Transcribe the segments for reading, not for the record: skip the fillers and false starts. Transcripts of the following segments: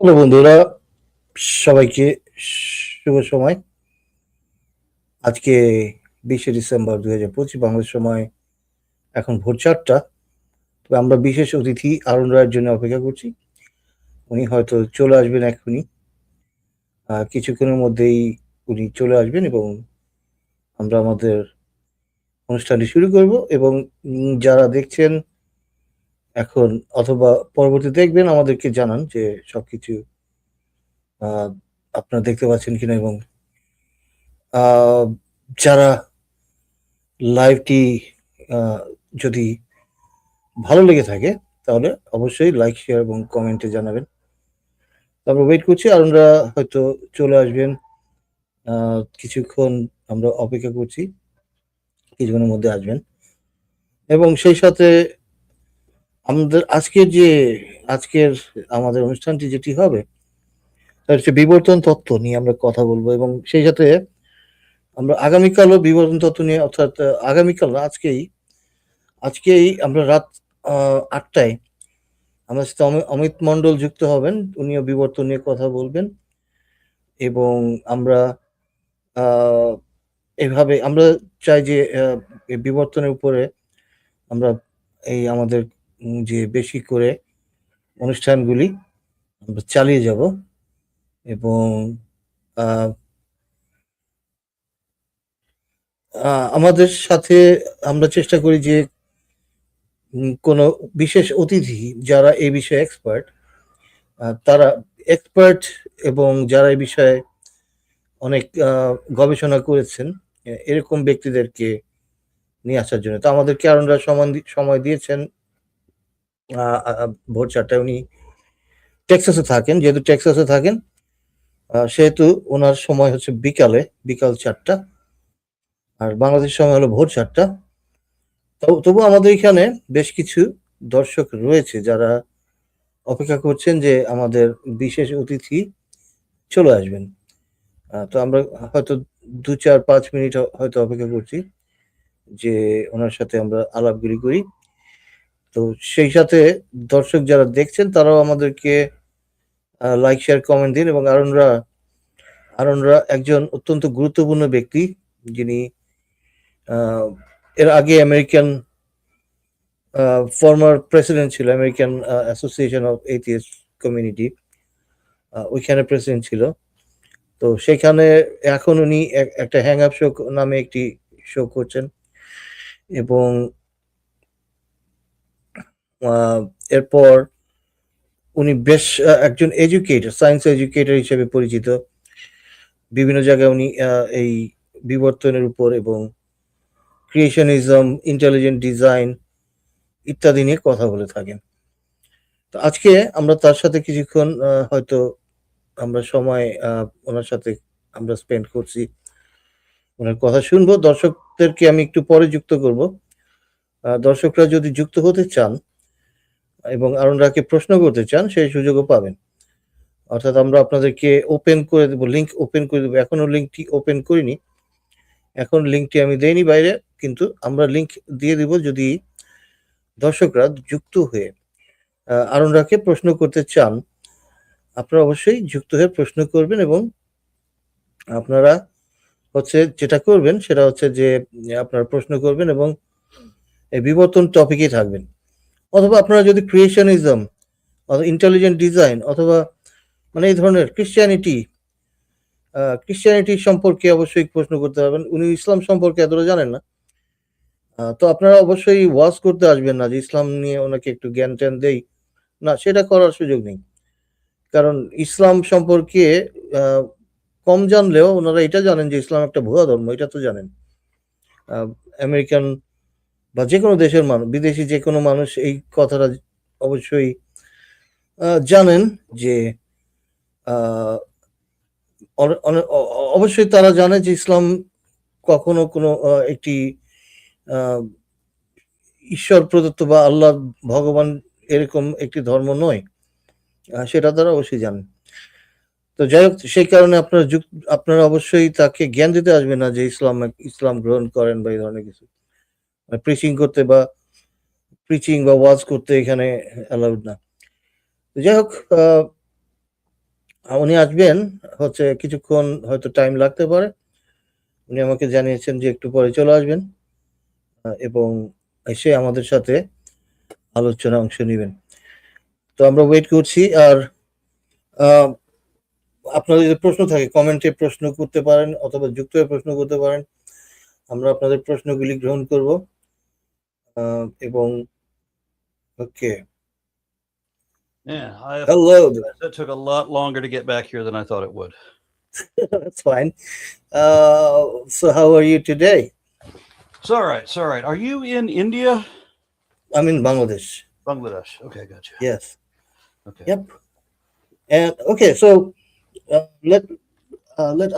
Hello বন্ধুরা, সবাইকে শুভ সময়। আজকে 20শে ডিসেম্বর 2025 বাংলাদেশ সময় এখন ভোর 4টা। তো আমরা বিশেষ অতিথি আরুণ রায়ের জন্য অপেক্ষা করছি। উনি হয়তো চলে আসবেন এক্ষুনি। কিছুক্ষণের মধ্যেই উনি চলে আসবেন এবং আমরা আমাদের অনুষ্ঠানটি শুরু করব এবং যারা দেখছেন এখন অথবা পরবর্তীতে দেখবেন আমাদেরকে জানান যে সবকিছু আ আপনারা দেখতে পাচ্ছেন কিনা এবং আ যারা লাইভটি আ যদি ভালো লেগে থাকে তাহলে অবশ্যই লাইক, শেয়ার এবং কমেন্টে জানাবেন। আমরা ওয়েট করছি আরুণরা হয়তো চলে আসবেন। আ কিছুক্ষণ আমরা অপেক্ষা করছি। কিছুক্ষণের মধ্যে আসবেন এবং সেই সাথে আমাদের আজকের আমাদের অনুষ্ঠানটি যেটি হবে সেটা হচ্ছে বিবর্তন তত্ত্ব নিয়ে আমরা কথা বলব এবং সেই সাথে আমরা আগামীকালও বিবর্তন তত্ত্ব নিয়ে অর্থাৎ আগামীকাল না আজকেই আমরা রাত ৮টায় আমার সাথে অমিত মন্ডল যুক্ত হবেন। উনিও বিবর্তন নিয়ে কথা বলবেন এবং আমরা আ এভাবে আমরা চাই যে এই বিবর্তনের উপরে আমরা এই আমাদের যে বেশি করে অনুষ্ঠানগুলি আমরা চালিয়ে যাব এবং আ আ আমাদের সাথে আমরা চেষ্টা করি যে কোনো বিশেষ অতিথি যারা এই বিষয়ে তারা এক্সপার্ট এবং যারা এই বিষয়ে অনেক গবেষণা করেছেন, এরকম ব্যক্তিদেরকে নিয়ে আসার জন্য। তো আমাদেরকে আরুনরা সময় দিয়েছেন আ আ ভোর ৪টায় উনি টেক্সাসে থাকেন। যেহেতু টেক্সাসে থাকেন, সেহেতু উনার সময় হচ্ছে বিকাল ৪টা। আর বাংলাদেশ সময় হলো ভোর ৪টা। তবুও আমাদের এখানে বেশ কিছু দর্শক রয়েছে যারা অপেক্ষা করছেন যে আমাদের বিশেষ অতিথি চলে আসবেন। তো আমরা হয়তো ২, ৪, ৫ মিনিট হয়তো অপেক্ষা করছি যে উনার সাথে আমরা আলাপগুলি করি। তো সেই সাথে দর্শক যারা দেখছেন তারাও আমাদেরকে লাইক, শেয়ার, কমেন্ট দিন এবং আরুণরা একজন অত্যন্ত গুরুত্বপূর্ণ ব্যক্তি যিনি আ এর আগে ফরমার প্রেসিডেন্ট ছিল আমেরিকান অ্যাসোসিয়েশন অফ এথিয়িস্ট কমিউনিটি। ওইখানে প্রেসিডেন্ট ছিল। তো সেখানে এখন উনি একটা হ্যাং আপ শো নামে একটি শো করছেন এবং আ এরপর উনি বেশ একজন সায়েন্স এডুকেটর হিসেবে পরিচিত। বিভিন্ন জায়গায় উনি এই বিবর্তনের উপর এবং ক্রিয়েশনিজম, ইন্টেলিজেন্ট ডিজাইন ইত্যাদি নিয়ে কথা বলে থাকেন। তো আজকে আমরা তার সাথে কিছুক্ষণ হয়তো আমরা সময় উনার সাথে আমরা স্পেন্ড করছি। উনার কথা শুনবো। দর্শকদেরকে আমি একটু পরে যুক্ত করব। দর্শকরা যদি যুক্ত হতে চান এবং আরুনরাকে প্রশ্ন করতে চান সেই সুযোগও পাবেন। অর্থাৎ আমরা আপনাদেরকে ওপেন করে দেব, লিংক ওপেন করে দেব। এখনো লিংকটি ওপেন করিনি। এখন লিংকটি আমি দেইনি বাইরে। কিন্তু আমরা লিংক দিয়ে দিব যদি দর্শকরা যুক্ত হয়ে আরুনরাকে প্রশ্ন করতে চান। আপনারা অবশ্যই যুক্ত হয়ে প্রশ্ন করবেন এবং আপনারা হচ্ছে যেটা করবেন সেটা হচ্ছে যে আপনারা প্রশ্ন করবেন এবং এই বিবর্তন টপিকেই থাকবেন। অথবা আপনারা যদি ক্রিয়েশনিজম অথবা ইন্টেলিজেন্ট ডিজাইন অথবা মানে এই ধরনের ক্রিশ্চিয়ানিটি সম্পর্কে অবশ্যই প্রশ্ন করতে পারবেন। উনি ইসলাম সম্পর্কে এতটা জানেন না। তো আপনারা অবশ্যই ওয়াজ করতে আসবেন না যে ইসলাম নিয়ে ওনাকে একটু জ্ঞান-ট্যান দেই। না, সেটা করার সুযোগ নেই। কারণ ইসলাম সম্পর্কে আ কম জানলেও উনারা এটা জানেন যে ইসলাম একটা ভুয়া ধর্ম, এটা তো জানেন। আ আমেরিকান বা যেকোনো দেশের বিদেশী যেকোনো মানুষ এই কথাটা অবশ্যই জানেন যে আ অনে অনে অ অ অবশ্যই তারা জানে যে ইসলাম কখনো কোনো একটি আ ঈশ্বর প্রদত্ত বা আল্লাহ, ভগবান এরকম একটি ধর্ম নয়। সেটা তারা অবশ্যই জানেন। তো যাই হোক সেই কারণে আপনারা অবশ্যই তাকে জ্ঞান দিতে আসবেন না যে ইসলাম গ্রহণ করেন বা এই ধরনের কিছু। প্রিচিং করতে বা প্রিচিং বা ওয়াজ করতে এখানে অ্যালাউড না। তো যাই হোক উনি আসবেন হচ্ছে কিছুক্ষণ হয়তো টাইম লাগতে পারে। উনি আমাকে জানিয়েছেন যে একটু পরে চলে আসবেন এবং এসে আমাদের সাথে আলোচনায় অংশ নিবেন। তো আমরা ওয়েট করছি। আর আ আপনাদের যদি প্রশ্ন থাকে কমেন্টে প্রশ্ন করতে পারেন অথবা যুক্ত হয়ে প্রশ্ন করতে পারেন। আমরা আপনাদের প্রশ্নগুলি গ্রহণ করব। এবং ওকে। Yeah, Hello there. that took a lot longer to get back here than I thought it would. That's fine. So how are you today? It's all right. It's all right. Are you in India? I'm in Bangladesh. Bangladesh. Okay, gotcha. Yes. Okay. Yep. And okay, so let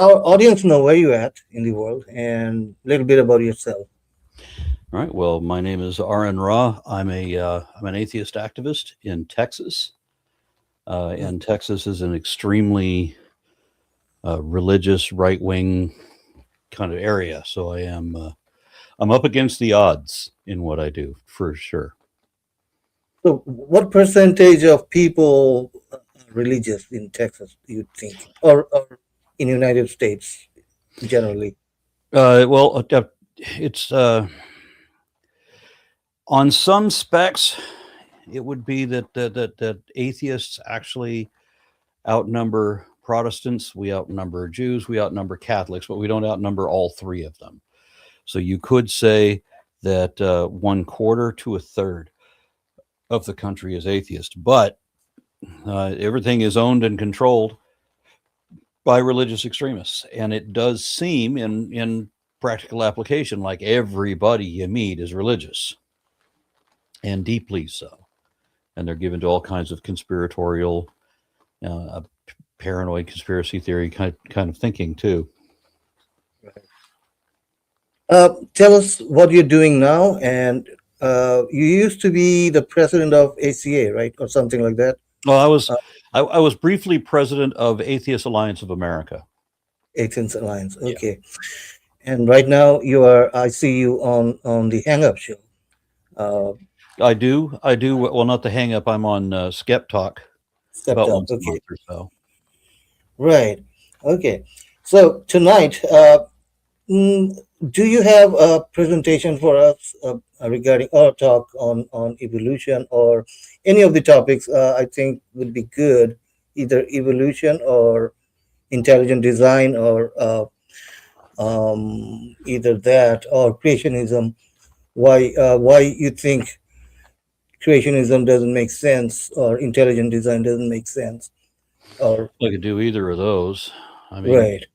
our audience know where you're at in the world and a little bit about yourself. All right. Well, my name is Aron Ra. I'm an atheist activist in Texas. And Texas is an extremely religious, right wing kind of area. So I'm up against the odds in what I do for sure. So, what percentage of people are religious in Texas, do you think, or in United States generally? Well, it's on some specs, it would be that atheists actually outnumber Protestants, we outnumber Jews, we outnumber Catholics, but we don't outnumber all three of them. So you could say that 1/4 to 1/3 of the country is atheist, but everything is owned and controlled by religious extremists, and it does seem in practical application like everybody you meet is religious, and deeply so, and they're given to all kinds of conspiratorial, paranoid conspiracy theory kind of thinking too. Tell us what you're doing now, and you used to be the president of ACA, right, or something like that. Well, I was briefly president of Atheist Alliance of America. Atheist Alliance, okay. Yeah. And right now I see you on the Hang Up show. I do. Well, not the Hang Up. I'm on Skep Talk about once a month or so. Right. Okay. So tonight, do you have a presentation for us regarding our talk on evolution or any of the topics I think would be good, either evolution or intelligent design or either that or creationism? Why you think creationism doesn't make sense or intelligent design doesn't make sense? Or I could do either of those. I mean, right.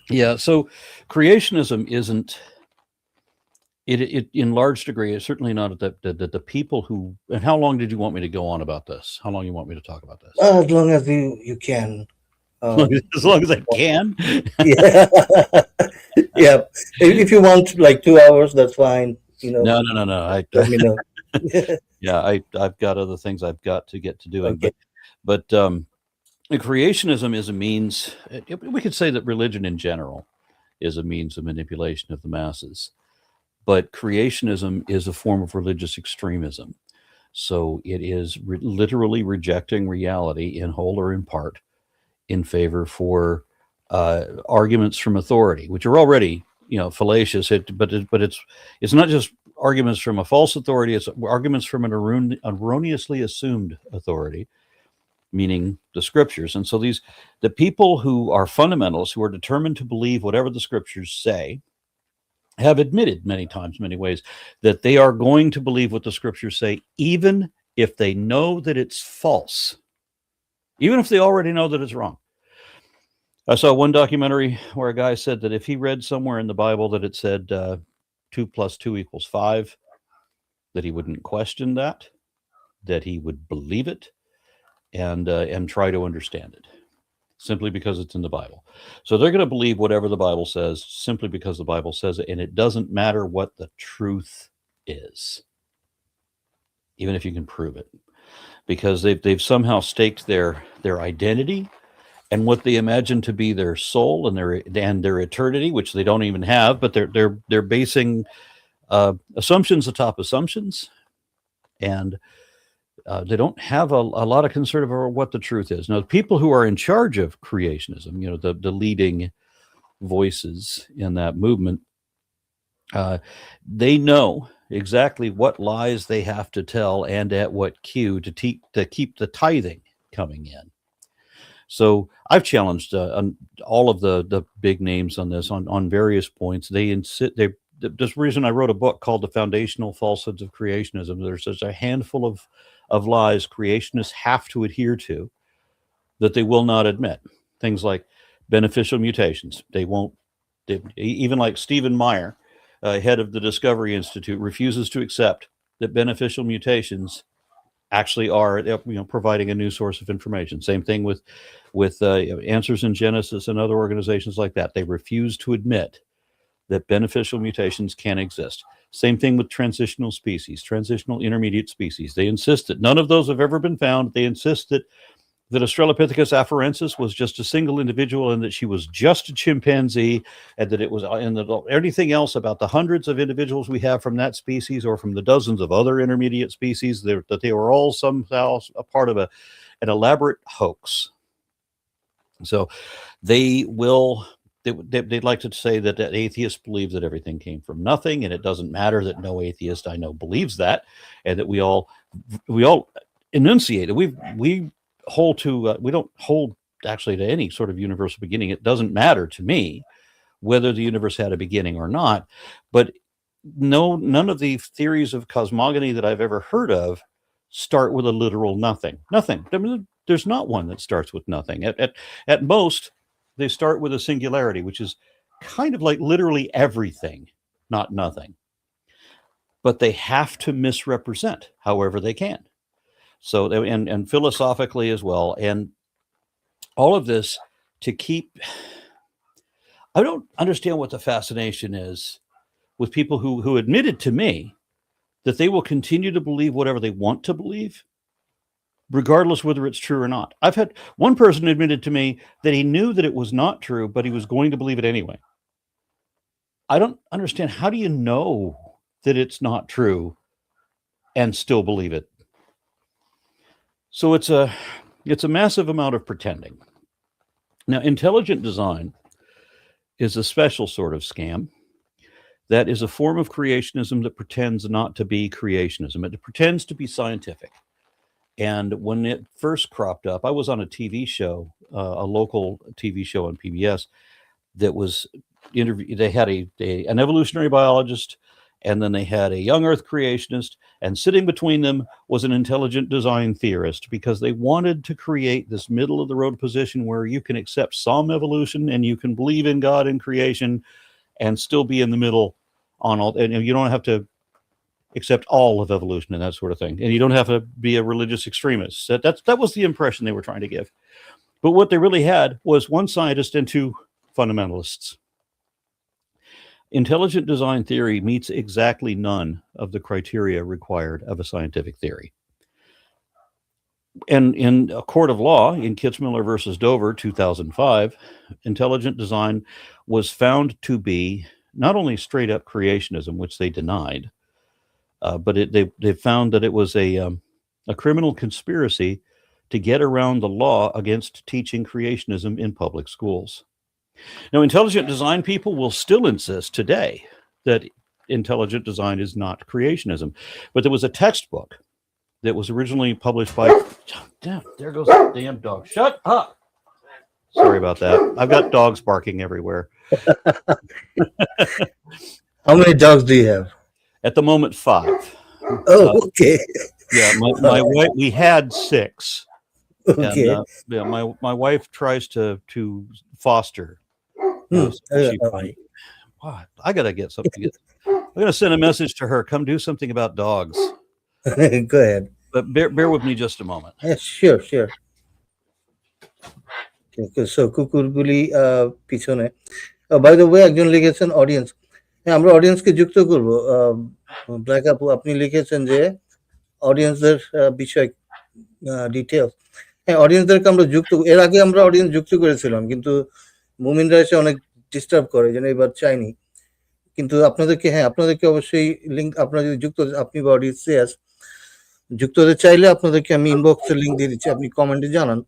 Yeah. So creationism isn't. It in large degree is certainly not that the people who. And how long did you want me to go on about this? How long you want me to talk about this? As long as you can. As long as I can. Yeah. Yeah. If you want like 2 hours, that's fine. No. Let me know. Yeah, I've got other things I've got to get to doing. Okay. But creationism is a means. We could say that religion in general is a means of manipulation of the masses. But creationism is a form of religious extremism. So it is literally rejecting reality in whole or in part in favor for arguments from authority, which are already fallacious. But it's not just arguments from a false authority; it's arguments from an erroneously assumed authority, meaning the scriptures. And so the people who are fundamentalists, who are determined to believe whatever the scriptures say, have admitted many times, many ways, that they are going to believe what the scriptures say, even if they know that it's false, even if they already know that it's wrong. I saw one documentary where a guy said that if he read somewhere in the Bible that it said 2 + 2 = 5, that he wouldn't question that he would believe it and try to understand it, simply because it's in the Bible. So they're going to believe whatever the Bible says simply because the Bible says it, and it doesn't matter what the truth is, even if you can prove it, because they've somehow staked their identity and what they imagine to be their soul and their eternity, which they don't even have, but they're basing assumptions atop assumptions, and They don't have a lot of concern over what the truth is. Now, the people who are in charge of creationism, the leading voices in that movement, they know exactly what lies they have to tell and at what cue to keep the tithing coming in. So I've challenged all of the big names on this on various points. This reason I wrote a book called The Foundational Falsehoods of Creationism. There's just a handful of lies creationists have to adhere to that they will not admit. Things like beneficial mutations. Even like Stephen Meyer, head of the Discovery Institute, refuses to accept that beneficial mutations actually are providing a new source of information. Same thing with Answers in Genesis and other organizations like that. They refuse to admit that beneficial mutations can exist. Same thing with transitional species, transitional intermediate species. They insist that none of those have ever been found. They insist that Australopithecus afarensis was just a single individual and that she was just a chimpanzee, and that it was, and that everything else about the hundreds of individuals we have from that species or from the dozens of other intermediate species, that they were all somehow a part of an elaborate hoax. So they'd like to say that atheists believe that everything came from nothing, and it doesn't matter that no atheist I know believes that, and that we all enunciate it. We don't hold actually to any sort of universal beginning. It doesn't matter to me whether the universe had a beginning or not. But none of the theories of cosmogony that I've ever heard of start with a literal nothing. Nothing. I mean, there's not one that starts with nothing. At most, they start with a singularity, which is kind of like literally everything, not nothing. But they have to misrepresent however they can. So, and philosophically as well. And all of this to keep, I don't understand what the fascination is with people who admitted to me that they will continue to believe whatever they want to believe, regardless whether it's true or not. I've had one person admitted to me that he knew that it was not true, but he was going to believe it anyway. I don't understand. How do you know that it's not true and still believe it? So it's a massive amount of pretending. Now, intelligent design is a special sort of scam. That is a form of creationism that pretends not to be creationism. It pretends to be scientific. And when it first cropped up, I was on a TV show, a local TV show on PBS that was they had an evolutionary biologist, and then they had a young earth creationist, and sitting between them was an intelligent design theorist, because they wanted to create this middle of the road position where you can accept some evolution and you can believe in God and creation and still be in the middle on all, and you don't have to accept all of evolution and that sort of thing. And you don't have to be a religious extremist. That was the impression they were trying to give. But what they really had was one scientist and two fundamentalists. Intelligent design theory meets exactly none of the criteria required of a scientific theory. And in a court of law, in Kitzmiller versus Dover, 2005, intelligent design was found to be not only straight up creationism, which they denied, but they found that it was a criminal conspiracy to get around the law against teaching creationism in public schools. Now, intelligent design people will still insist today that intelligent design is not creationism. But there was a textbook that was originally published by... Damn, there goes the damn dog. Shut up! Sorry about that. I've got dogs barking everywhere. How many dogs do you have? At the moment, 5. Oh, okay. Yeah, my wife, we had 6. Okay. And, yeah, my wife tries to foster. I gotta get something. I'm gonna send a message to her. Come do something about dogs. Go ahead. But bear with me just a moment. Yes, sure. Okay, so কুকুরগুলি পিছনে। By the way, একজন লিখেছেন audience. হ্যাঁ, আমরা অডিয়েন্সকে যুক্ত করব। Black আপু, আপনি লিখেছেন যে অডিয়েন্সদের বিষয় ডিটেলস। হ্যাঁ, অডিয়েন্সদেরকে আমরা যুক্ত, এর আগে আমরা অডিয়েন্স যুক্ত করেছিলাম, কিন্তু মুমিনরা এসে অনেক ডিস্টার্ব করে, যেন এবার চাইনি। কিন্তু আপনাদেরকে অবশ্যই লিঙ্ক, আপনারা যদি যুক্ত, আপনি বা অডিয়েন্স যুক্ত হতে চাইলে আপনাদেরকে আমি ইনবক্সে লিঙ্ক দিয়ে দিচ্ছি, আপনি কমেন্টে জানান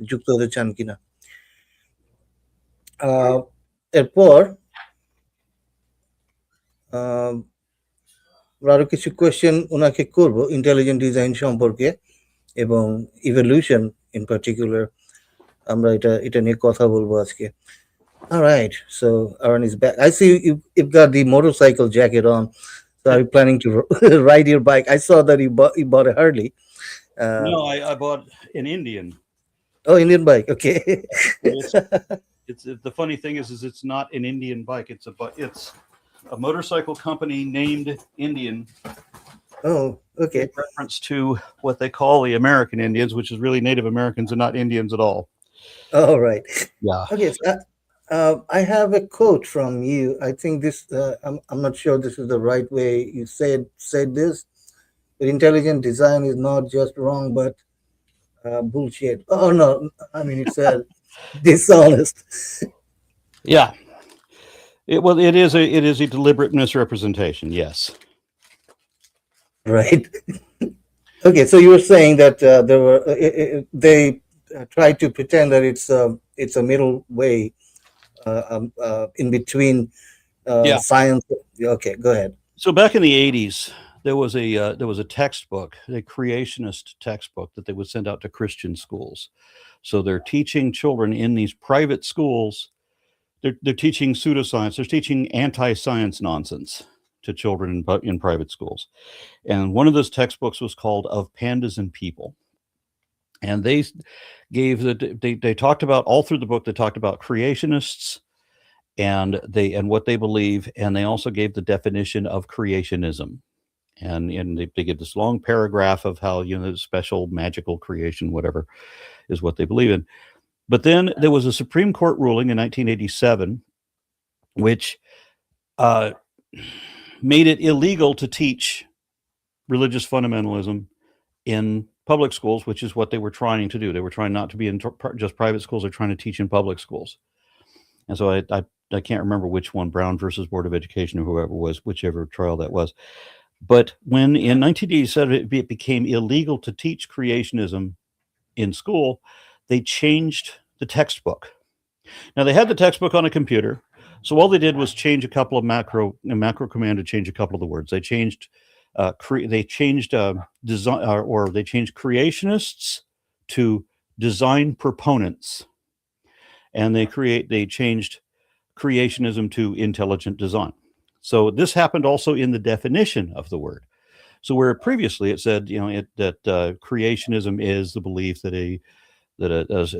যুক্ত হতে চান কিনা। এরপর আরো কিছু কোয়েশ্চেন ওনাকে করব ইন্টেলিজেন্ট ডিজাইন সম্পর্কে এবং ইভলিউশন ইন পার্টিকুলার, আমরা এটা নিয়ে কথা বলবো আজকে। All right, so Aron is back. I see you've got the motorcycle jacket on. So are you planning to ride your bike? I saw that you bought a Harley. No, I bought an Indian. Oh, Indian bike. Okay. It's the funny thing is it's not an Indian bike. It's a motorcycle company named Indian. Oh, okay. In reference to what they call the American Indians, which is really Native Americans and not Indians at all. All right. Yeah. Okay. So, I have a quote from you. I think this. I'm not sure this is the right way you said this. But intelligent design is not just wrong, but bullshit. Oh no, I mean it's dishonest. Yeah. It is a deliberate misrepresentation. Yes. Right. Okay, so you were saying that they tried to pretend that it's a middle way in between Yeah. science. Okay, go ahead. So back in the 80s, there was a textbook, a creationist textbook that they would send out to Christian schools. So they're teaching children in these private schools. They're teaching pseudoscience. They're teaching anti-science nonsense to children in private schools. And one of those textbooks was called Of Pandas and People. And they talked about, all through the book, they talked about creationists and what they believe. And they also gave the definition of creationism. And they give this long paragraph of how, special, magical creation, whatever, is what they believe in. But then there was a Supreme Court ruling in 1987, which made it illegal to teach religious fundamentalism in public schools, which is what they were trying to do. They were trying not to be in just private schools. They're trying to teach in public schools. And so I can't remember which one, Brown versus Board of Education or whoever was, whichever trial that was. But when in 1987 it became illegal to teach creationism in school, they changed the textbook. Now they had the textbook on a computer, so all they did was change a couple of macro command to change a couple of the words. They changed design, or they changed creationists to design proponents, and they changed creationism to intelligent design. So this happened also in the definition of the word. So where previously it said, that creationism is the belief that a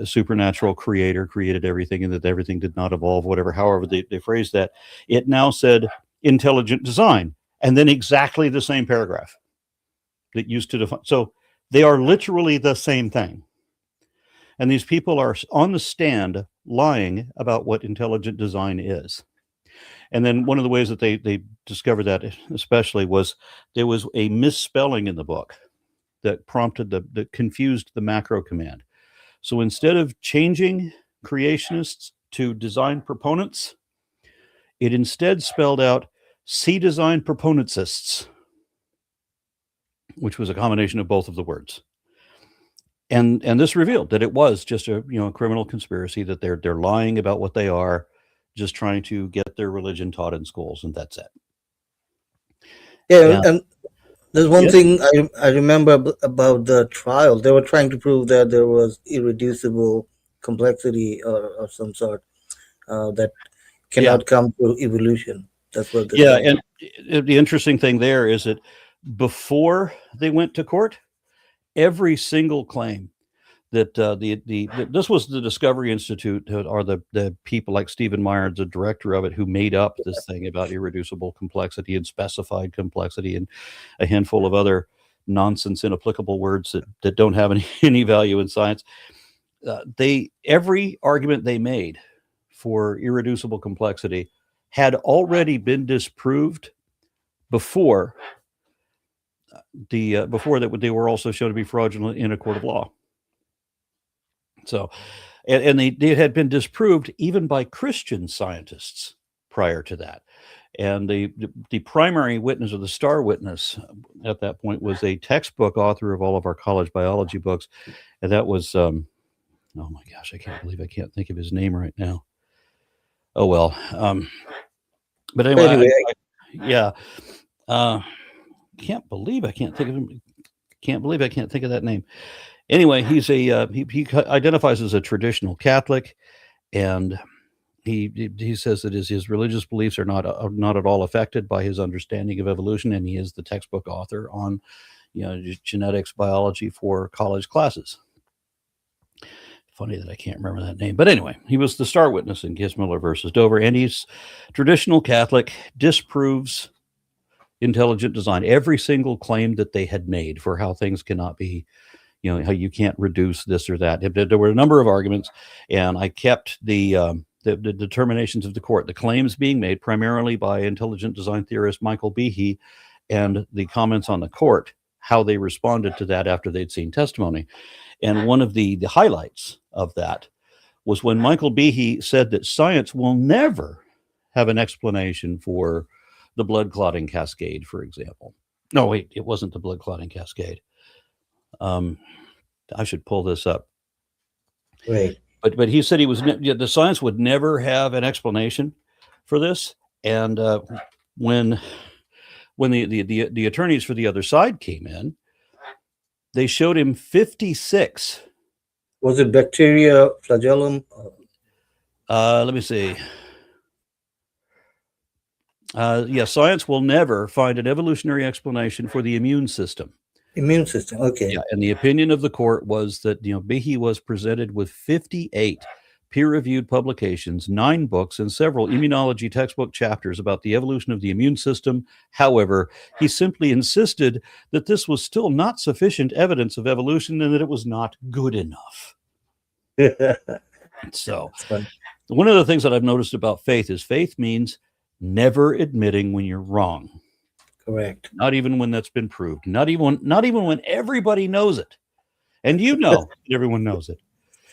supernatural creator created everything and that everything did not evolve, whatever, however they phrased that, it now said intelligent design, and then exactly the same paragraph that used to define. So they are literally the same thing. And these people are on the stand lying about what intelligent design is. And then one of the ways that they discovered that especially was there was a misspelling in the book that prompted that confused the macro command. So instead of changing creationists to design proponents, it instead spelled out see design proponentsists, which was a combination of both of the words. And this revealed that it was just a criminal conspiracy, that they're lying about what they are, just trying to get their religion taught in schools, and that's it. Yeah, and there's one thing I remember about the trial. They were trying to prove that there was irreducible complexity or some sort that cannot come through evolution. That's what they said. And the interesting thing there is that before they went to court, every single claim that this was the Discovery Institute, or the people like Stephen Meyer, the director of it, who made up this thing about irreducible complexity and specified complexity and a handful of other nonsense, inapplicable words that don't have any value in science. Every argument they made for irreducible complexity had already been disproved before that they were also shown to be fraudulent in a court of law. So, and they had been disproved even by Christian scientists prior to that. And the primary witness, or the star witness at that point, was a textbook author of all of our college biology books. And that was, oh my gosh, I can't believe I can't think of his name right now. Oh, well. But anyway, yeah. Can't believe I can't think of him. Can't believe I can't think of that name. Anyway, he's he identifies as a traditional Catholic, and he says that his religious beliefs are not at all affected by his understanding of evolution, and he is the textbook author on genetics, biology for college classes. Funny that I can't remember that name, but anyway, he was the star witness in Gizmiller versus Dover, and he's traditional Catholic, disproves intelligent design, every single claim that they had made for how things cannot be, how you can't reduce this or that. There were a number of arguments, and I kept the determinations of the court, the claims being made primarily by intelligent design theorist Michael Behe, and the comments on the court, how they responded to that after they'd seen testimony. And one of the highlights of that was when Michael Behe said that science will never have an explanation for the blood clotting cascade, for example. No, wait, it wasn't the blood clotting cascade. I should pull this up. Right. But he said the science would never have an explanation for this. And when the attorneys for the other side came in, they showed him 56. Was it bacteria flagellum? Let me see. Science will never find an evolutionary explanation for the immune system. Immune system, okay. Yeah, and the opinion of the court was that Behe was presented with 58 peer-reviewed publications, 9 books, and several immunology textbook chapters about the evolution of the immune system. However, he simply insisted that this was still not sufficient evidence of evolution and that it was not good enough. So, one of the things that I've noticed about faith is faith means never admitting when you're wrong. Correct. Not even when that's been proved. Not even when everybody knows it. And that everyone knows it.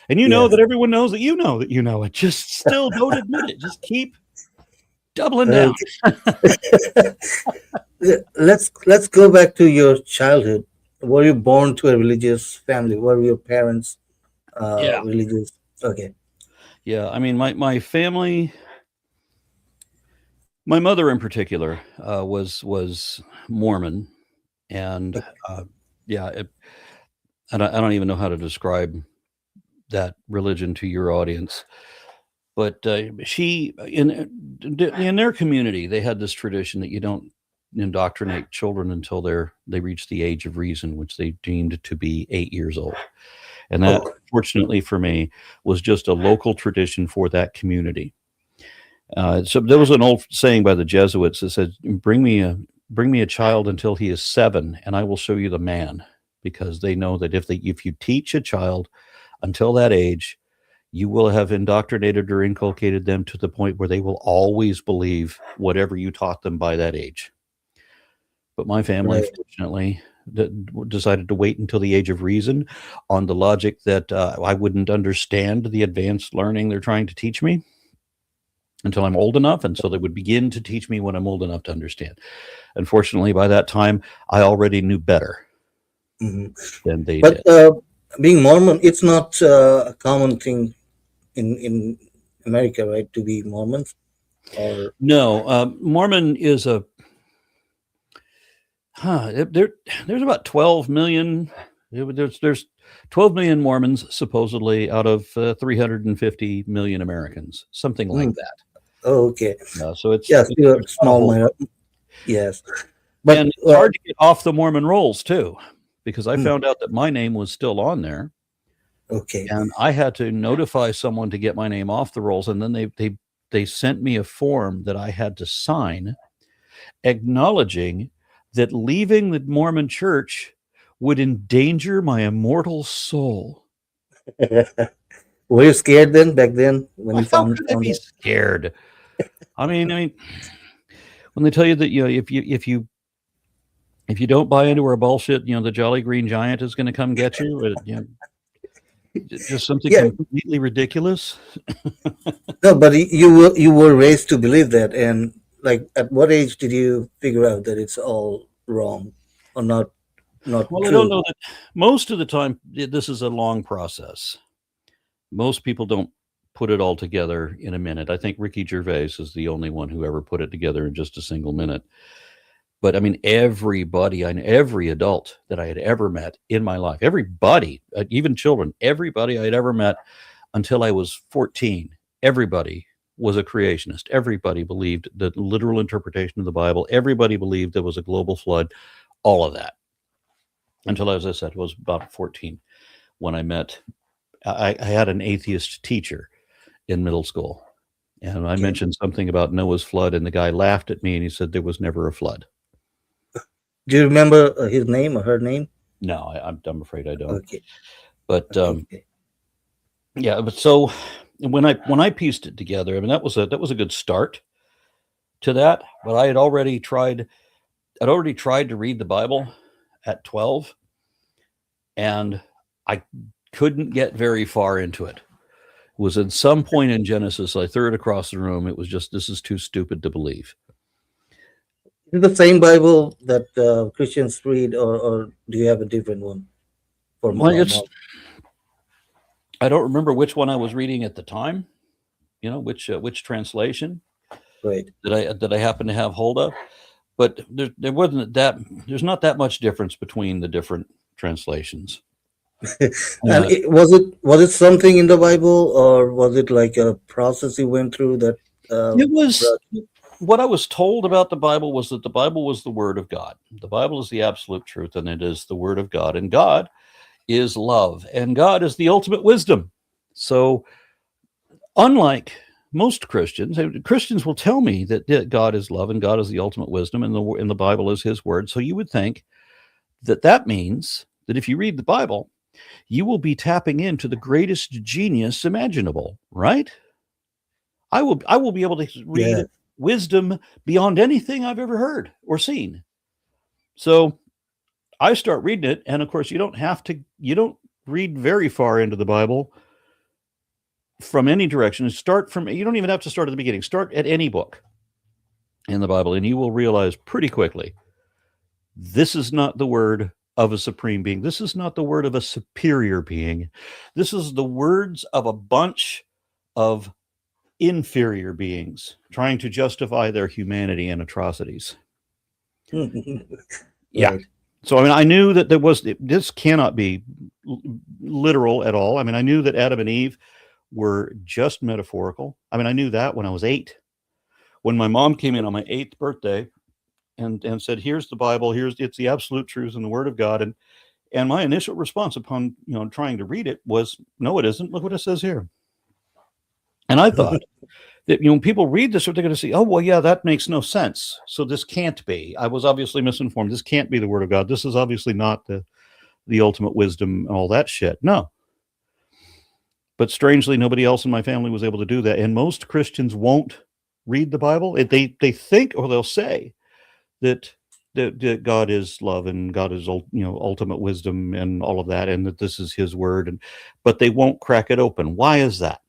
And know that everyone knows that you know it. Just still don't admit it. Just keep doubling down. Let's go back to your childhood. Were you born to a religious family? Were your parents religious? Okay. Yeah, I mean, my family, my mother in particular, was Mormon, and I don't even know how to describe that religion to your audience, but she in their community, they had this tradition that you don't indoctrinate children until they reach the age of reason, which they deemed to be 8 years old. And that, fortunately for me, was just a local tradition for that community. So there was an old saying by the Jesuits that said, bring me a child until he is 7 and I will show you the man, because they know that if you teach a child until that age, you will have indoctrinated or inculcated them to the point where they will always believe whatever you taught them by that age. But my family, fortunately, decided to wait until the age of reason on the logic that I wouldn't understand the advanced learning they're trying to teach me until I'm old enough, and so they would begin to teach me when I'm old enough to understand. Unfortunately, by that time, I already knew better than they did. But being Mormon, it's not a common thing in America, right, to be Mormons? Or no, Mormon is there's about 12 million. There's 12 million Mormons supposedly out of 350 million Americans, something like that. Oh, okay. So it's small. Yes, but and it's hard to get off the Mormon rolls too, because I found out that my name was still on there. Okay. And I had to notify someone to get my name off the rolls, and then they sent me a form that I had to sign, acknowledging that leaving the Mormon Church would endanger my immortal soul. Were you scared then, back then, when you found be scared? I mean, when they tell you that if you don't buy into our bullshit, the Jolly Green Giant is going to come get you. Just something completely ridiculous. No, but you were raised to believe that, and like at what age did you figure out that it's all wrong or not Well, I don't true? know that most of the time this is a long process. Most people don't put it all together in a minute. I think Ricky Gervais is the only one who ever put it together in just a single minute. But I mean, everybody, every adult that I had ever met in my life, everybody, even children, everybody I had ever met until I was 14, everybody was a creationist. Everybody believed the literal interpretation of the Bible. Everybody believed there was a global flood, all of that. Until, as I said, was about 14 when I met, I had an atheist teacher in middle school. And I Okay. mentioned something about Noah's flood, and the guy laughed at me and he said there was never a flood. Do you remember his name or her name? No, I'm afraid I don't. Okay. But Okay. yeah, but so when I pieced it together, I mean that was a good start to that. But I'd already tried to read the Bible at 12, and I couldn't get very far into it. It was at some point in Genesis, I threw it across the room. It was just, this is too stupid to believe. Is it the same Bible that Christians read, or do you have a different one for Well, I don't remember which one I was reading at the time. You know, which translation right? that I happen to have hold of. But there wasn't that. There's not that much difference between the different translations. And was it something in the Bible, or was it like a process you went through that? It was Brought- what I was told about the Bible was that the Bible was the Word of God. The Bible is the absolute truth, and it is the Word of God. And God is love, and God is the ultimate wisdom. So, unlike most Christians will tell me that God is love and God is the ultimate wisdom, and the Bible is His Word. So you would think that means that if you read the Bible, you will be tapping into the greatest genius imaginable, right? I will be able to yeah. read wisdom beyond anything I've ever heard or seen. So I start reading it, and of course you don't read very far into the Bible from any direction. You don't even have to start at the beginning. Start at any book in the Bible, and you will realize pretty quickly this is not the word of a supreme being. This is not the word of a superior being. This is the words of a bunch of inferior beings trying to justify their humanity and atrocities. Yeah. Right. So, I mean, I knew that this cannot be literal at all. I mean, I knew that Adam and Eve were just metaphorical. I mean, I knew that when I was 8. When my mom came in on my 8th birthday and said, "Here's the Bible. It's the absolute truth and the Word of God." And my initial response upon trying to read it was, "No, it isn't. Look what it says here." And I thought that when people read this, they're going to see, "Oh, well, yeah, that makes no sense. So this can't be. I was obviously misinformed. This can't be the Word of God. This is obviously not the ultimate wisdom and all that shit." No. But strangely, nobody else in my family was able to do that. And most Christians won't read the Bible. They think, or they'll say that God is love and God is ultimate wisdom and all of that, and that this is His word, but they won't crack it open. Why is that?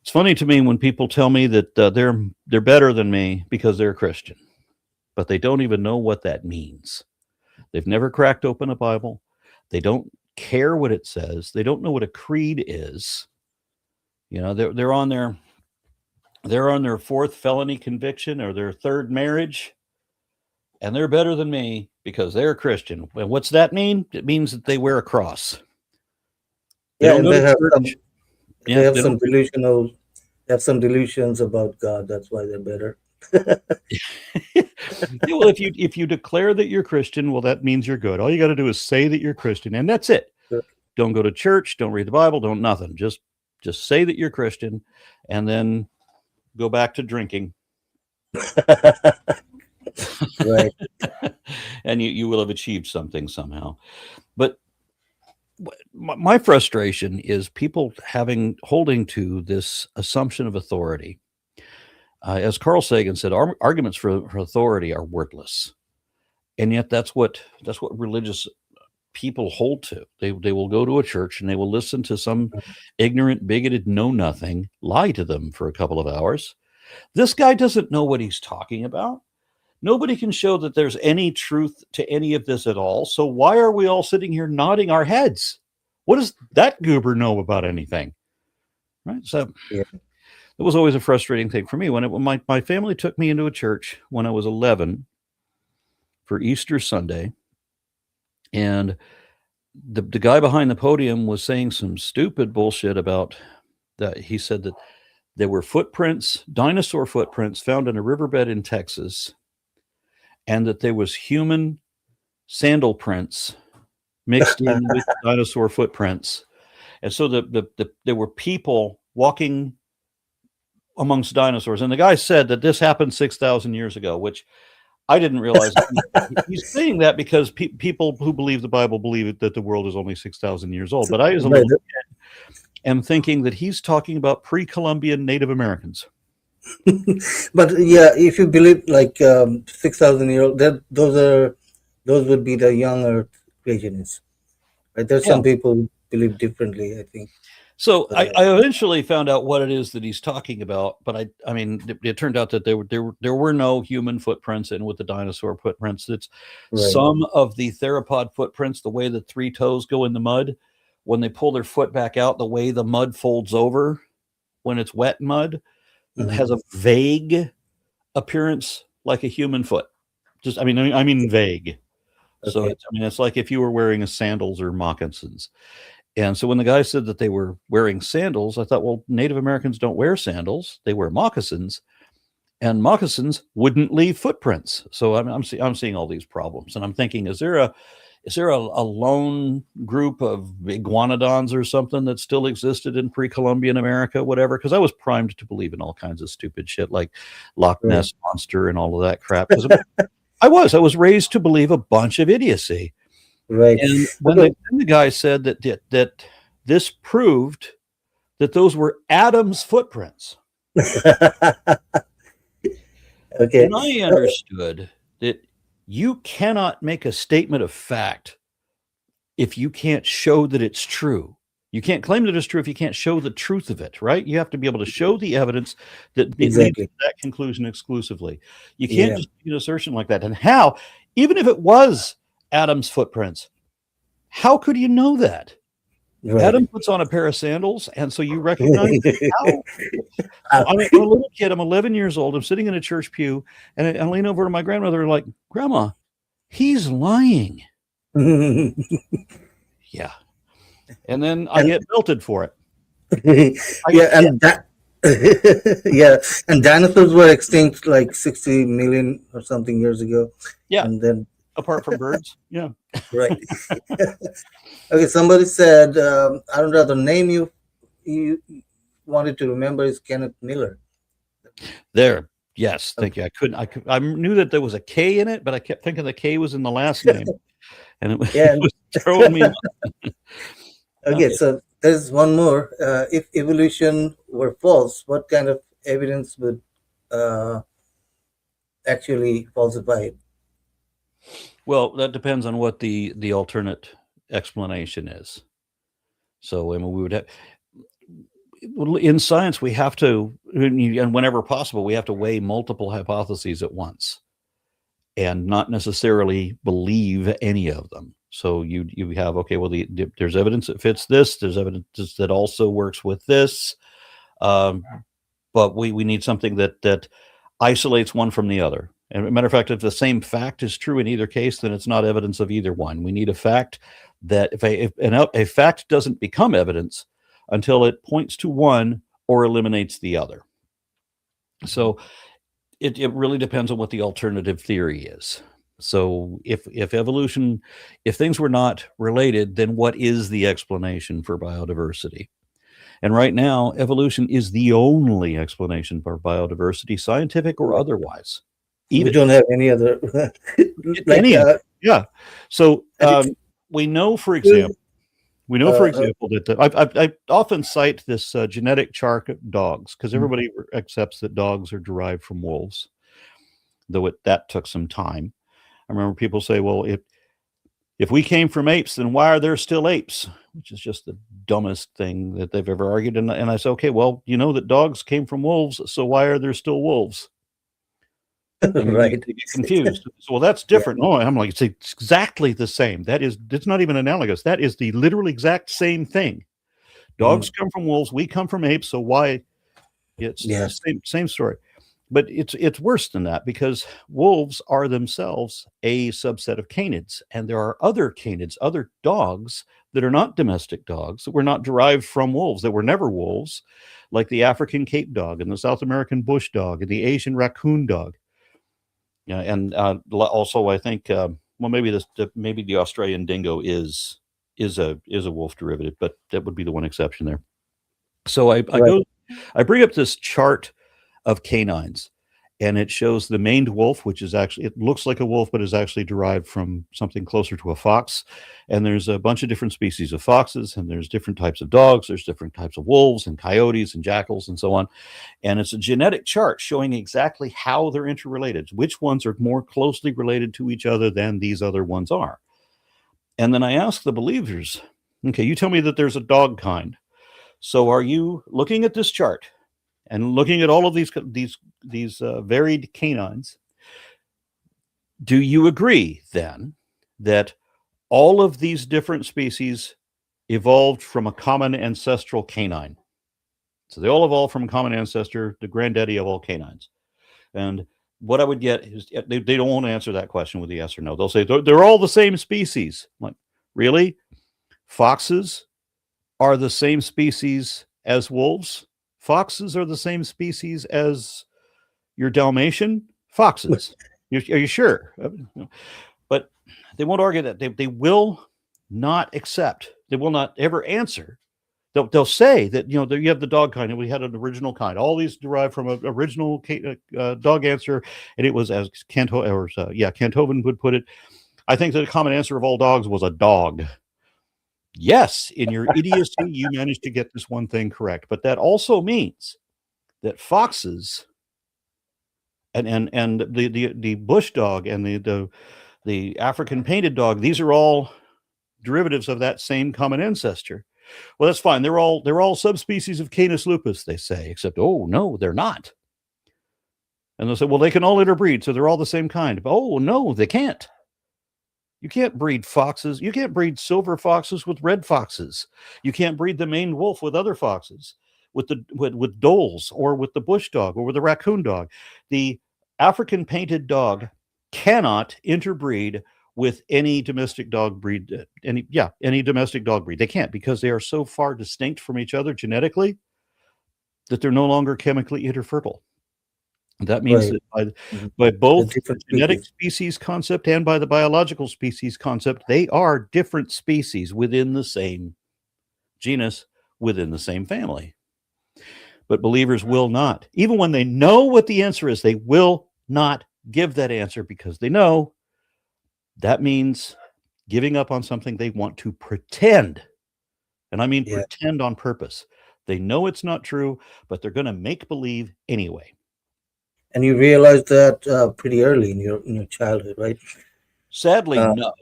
It's funny to me when people tell me that they're better than me because they're Christian, but they don't even know what that means. They've never cracked open a Bible. They don't care what it says. They don't know what a creed is. They're on their 4th felony conviction or their 3rd marriage, and they're better than me because they're a Christian. And what's that mean? It means that they wear a cross. They Yeah, don't and go they to have church. they have some delusions about God. That's why they're better. Yeah, well, if you declare that you're Christian, well, that means you're good. All you got to do is say that you're Christian, and that's it. Don't go to church. Don't read the Bible. Don't nothing. Just say that you're Christian, and then go back to drinking. Right. And you will have achieved something somehow. But my frustration is people holding to this assumption of authority. As Carl Sagan said, arguments for authority are worthless, and yet that's what religious people hold to. They will go to a church and they will listen to some ignorant, bigoted know-nothing lie to them for a couple of hours, This guy doesn't know what he's talking about. Nobody can show that there's any truth to any of this at all. So why are we all sitting here nodding our heads? What does that goober know about anything? Right. So Yeah. it was always a frustrating thing for me when my family took me into a church when I was 11 for Easter Sunday. And the guy behind the podium was saying some stupid bullshit about that. He said that there were footprints, dinosaur footprints found in a riverbed in Texas, and that there was human sandal prints mixed in with dinosaur footprints. And so there were people walking amongst dinosaurs. And the guy said that this happened 6,000 years ago, which I didn't realize. He's saying that because people who believe the Bible believe that the world is only 6,000 years old. But I, as a little kid, am thinking that he's talking about pre-Columbian Native Americans. But yeah, if you believe like 6,000 year old, those would be the young Earth creationists. Right? There's some people who believe differently, I think. So I eventually found out what it is that he's talking about, but I mean, it turned out that there were no human footprints in with the dinosaur footprints. It's some of the theropod footprints, the way the three toes go in the mud, when they pull their foot back out, the way the mud folds over when it's wet mud, has a vague appearance like a human foot. Just, I mean vague. So it's like if you were wearing sandals or moccasins. And so when the guy said that they were wearing sandals, I thought, well, Native Americans don't wear sandals; they wear moccasins, and moccasins wouldn't leave footprints. So I'm seeing all these problems, and I'm thinking, is there a lone group of iguanodons or something that still existed in pre-Columbian America, whatever? Because I was primed to believe in all kinds of stupid shit like Loch Ness Monster and all of that crap. I was raised to believe a bunch of idiocy. Right. And when the guy said that this proved that those were Adam's footprints. And I understood that you cannot make a statement of fact if you can't show that it's true. You can't claim that it's true if you can't show the truth of it, right? You have to be able to show the evidence that leads to that conclusion exclusively. You can't just do an assertion like that. And how, even if it was Adam's footprints, how could you know that? Adam puts on a pair of sandals, and so you recognize how. I'm a little kid. I'm 11 years old. I'm sitting in a church pew, and I lean over to my grandmother and like, Grandma, he's lying. Yeah. And then I get belted for it. And dinosaurs were extinct like 60 million or something years ago. Yeah. And then apart from birds. Yeah. Right. Okay. Somebody said, Aron Ra, the name you wanted to remember is Kenneth Miller. There. Yes. Thank you. I knew that there was a K in it, but I kept thinking the K was in the last name. And it was, it was throwing me off. Okay, so there's one more. If evolution were false, what kind of evidence would actually falsify it? Well, that depends on what the alternate explanation is. So, I mean, we would have, in science, we have to, and whenever possible, we have to weigh multiple hypotheses at once and not necessarily believe any of them. So you have, okay, well, there's evidence that fits this. There's evidence that also works with this. But we need something that isolates one from the other. And as a matter of fact, if the same fact is true in either case, then it's not evidence of either one. We need a fact that if a fact doesn't become evidence until it points to one or eliminates the other. So it really depends on what the alternative theory is. So if things were not related, then what is the explanation for biodiversity? And right now, evolution is the only explanation for biodiversity, scientific or otherwise. We don't have any other. Yeah. So we know, for example, that I often cite this genetic chart of dogs because everybody accepts that dogs are derived from wolves, though that took some time. I remember people say, well, If we came from apes, then why are there still apes? Which is just the dumbest thing that they've ever argued. And I said, okay, well, you know that dogs came from wolves, so why are there still wolves? And Right. they get confused. So, well, that's Yeah. different. No, I'm like, it's exactly the same. It's not even analogous. That is the literal exact same thing. Dogs come from wolves. We come from apes. So why? It's Yeah. the same story. But it's worse than that, because wolves are themselves a subset of canids, and there are other canids, other dogs that are not domestic dogs, that were not derived from wolves, that were never wolves, like the African Cape dog and the South American bush dog and the Asian raccoon dog. Yeah, and also I think well, maybe the Australian dingo is a wolf derivative, but that would be the one exception there. So I Right. I bring up this chart of canines, and it shows the maned wolf, which is actually, it looks like a wolf, but is actually derived from something closer to a fox. And there's a bunch of different species of foxes, and there's different types of dogs, there's different types of wolves and coyotes and jackals and so on. And it's a genetic chart showing exactly how they're interrelated, which ones are more closely related to each other than these other ones are. And then I ask the believers, okay, you tell me that there's a dog kind. So are you looking at this chart and looking at all of these varied canines? Do you agree then that all of these different species evolved from a common ancestral canine? So they all evolved from a common ancestor, the granddaddy of all canines. And what I would get is they don't want to answer that question with a yes or no. They'll say they're all the same species. I'm like, really? Foxes are the same species as wolves? Foxes are the same species as your Dalmatian? Foxes. Are you sure? But they won't argue that. They will not accept. They will not ever answer. They'll say that, you know, you have the dog kind, and we had an original kind. All these derived from an original dog answer, and it was, as Kanthoven would put it, I think that the common answer of all dogs was a dog. Yes, in your idiocy, you managed to get this one thing correct, but that also means that foxes and the bush dog and the African painted dog, these are all derivatives of that same common ancestor. Well, that's fine. They're all subspecies of Canis lupus, they say, except, oh no, they're not. And they'll say, well, they can all interbreed, so they're all the same kind. Oh no, they can't. You can't breed foxes. You can't breed silver foxes with red foxes. You can't breed the maned wolf with other foxes, with doles, or with the bush dog, or with the raccoon dog. The African painted dog cannot interbreed with any domestic dog breed. Any domestic dog breed. They can't, because they are so far distinct from each other genetically that they're no longer chemically interfertile. That means Right. that by both the different genetic species. species concept and by the biological species concept, they are different species within the same genus, within the same family. But believers will not, even when they know what the answer is, they will not give that answer, because they know that means giving up on something they want to pretend. And I mean Yeah. pretend on purpose. They know it's not true, but they're going to make believe anyway. And you realized that pretty early in your childhood, right? Sadly, Uh, no.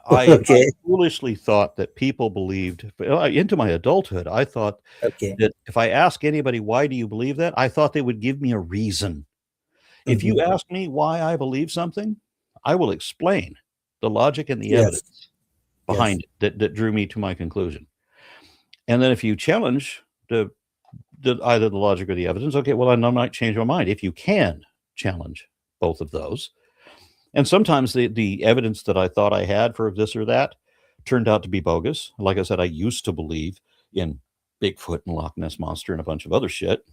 I okay. foolishly thought that people believed, into my adulthood, I thought Okay. that if I ask anybody, why do you believe that? I thought they would give me a reason. If you Hmm. ask me why I believe something, I will explain the logic and the Yes. evidence Yes. behind it that drew me to my conclusion. And then if you challenge either the logic or the evidence, okay, well, I might change my mind. If you can challenge both of those, and sometimes the evidence that I thought I had for this or that turned out to be bogus. Like I said, I used to believe in Bigfoot and Loch Ness Monster and a bunch of other shit.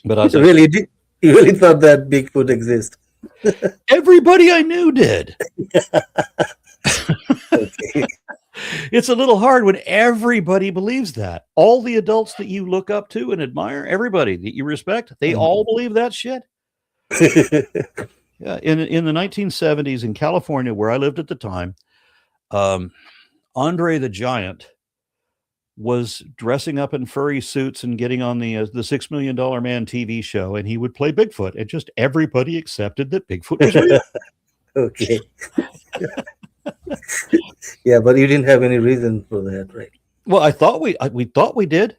But as I said, You really thought that Bigfoot exists? everybody I knew did. Okay. It's a little hard when everybody believes that. All the adults that you look up to and admire, everybody that you respect, they all believe that shit. Yeah, in the 1970s in California, where I lived at the time, Andre the Giant was dressing up in furry suits and getting on the $6 Million Man TV show, and he would play Bigfoot, and just everybody accepted that Bigfoot was real. Okay. Yeah, but you didn't have any reason for that, right? Well, we thought we did,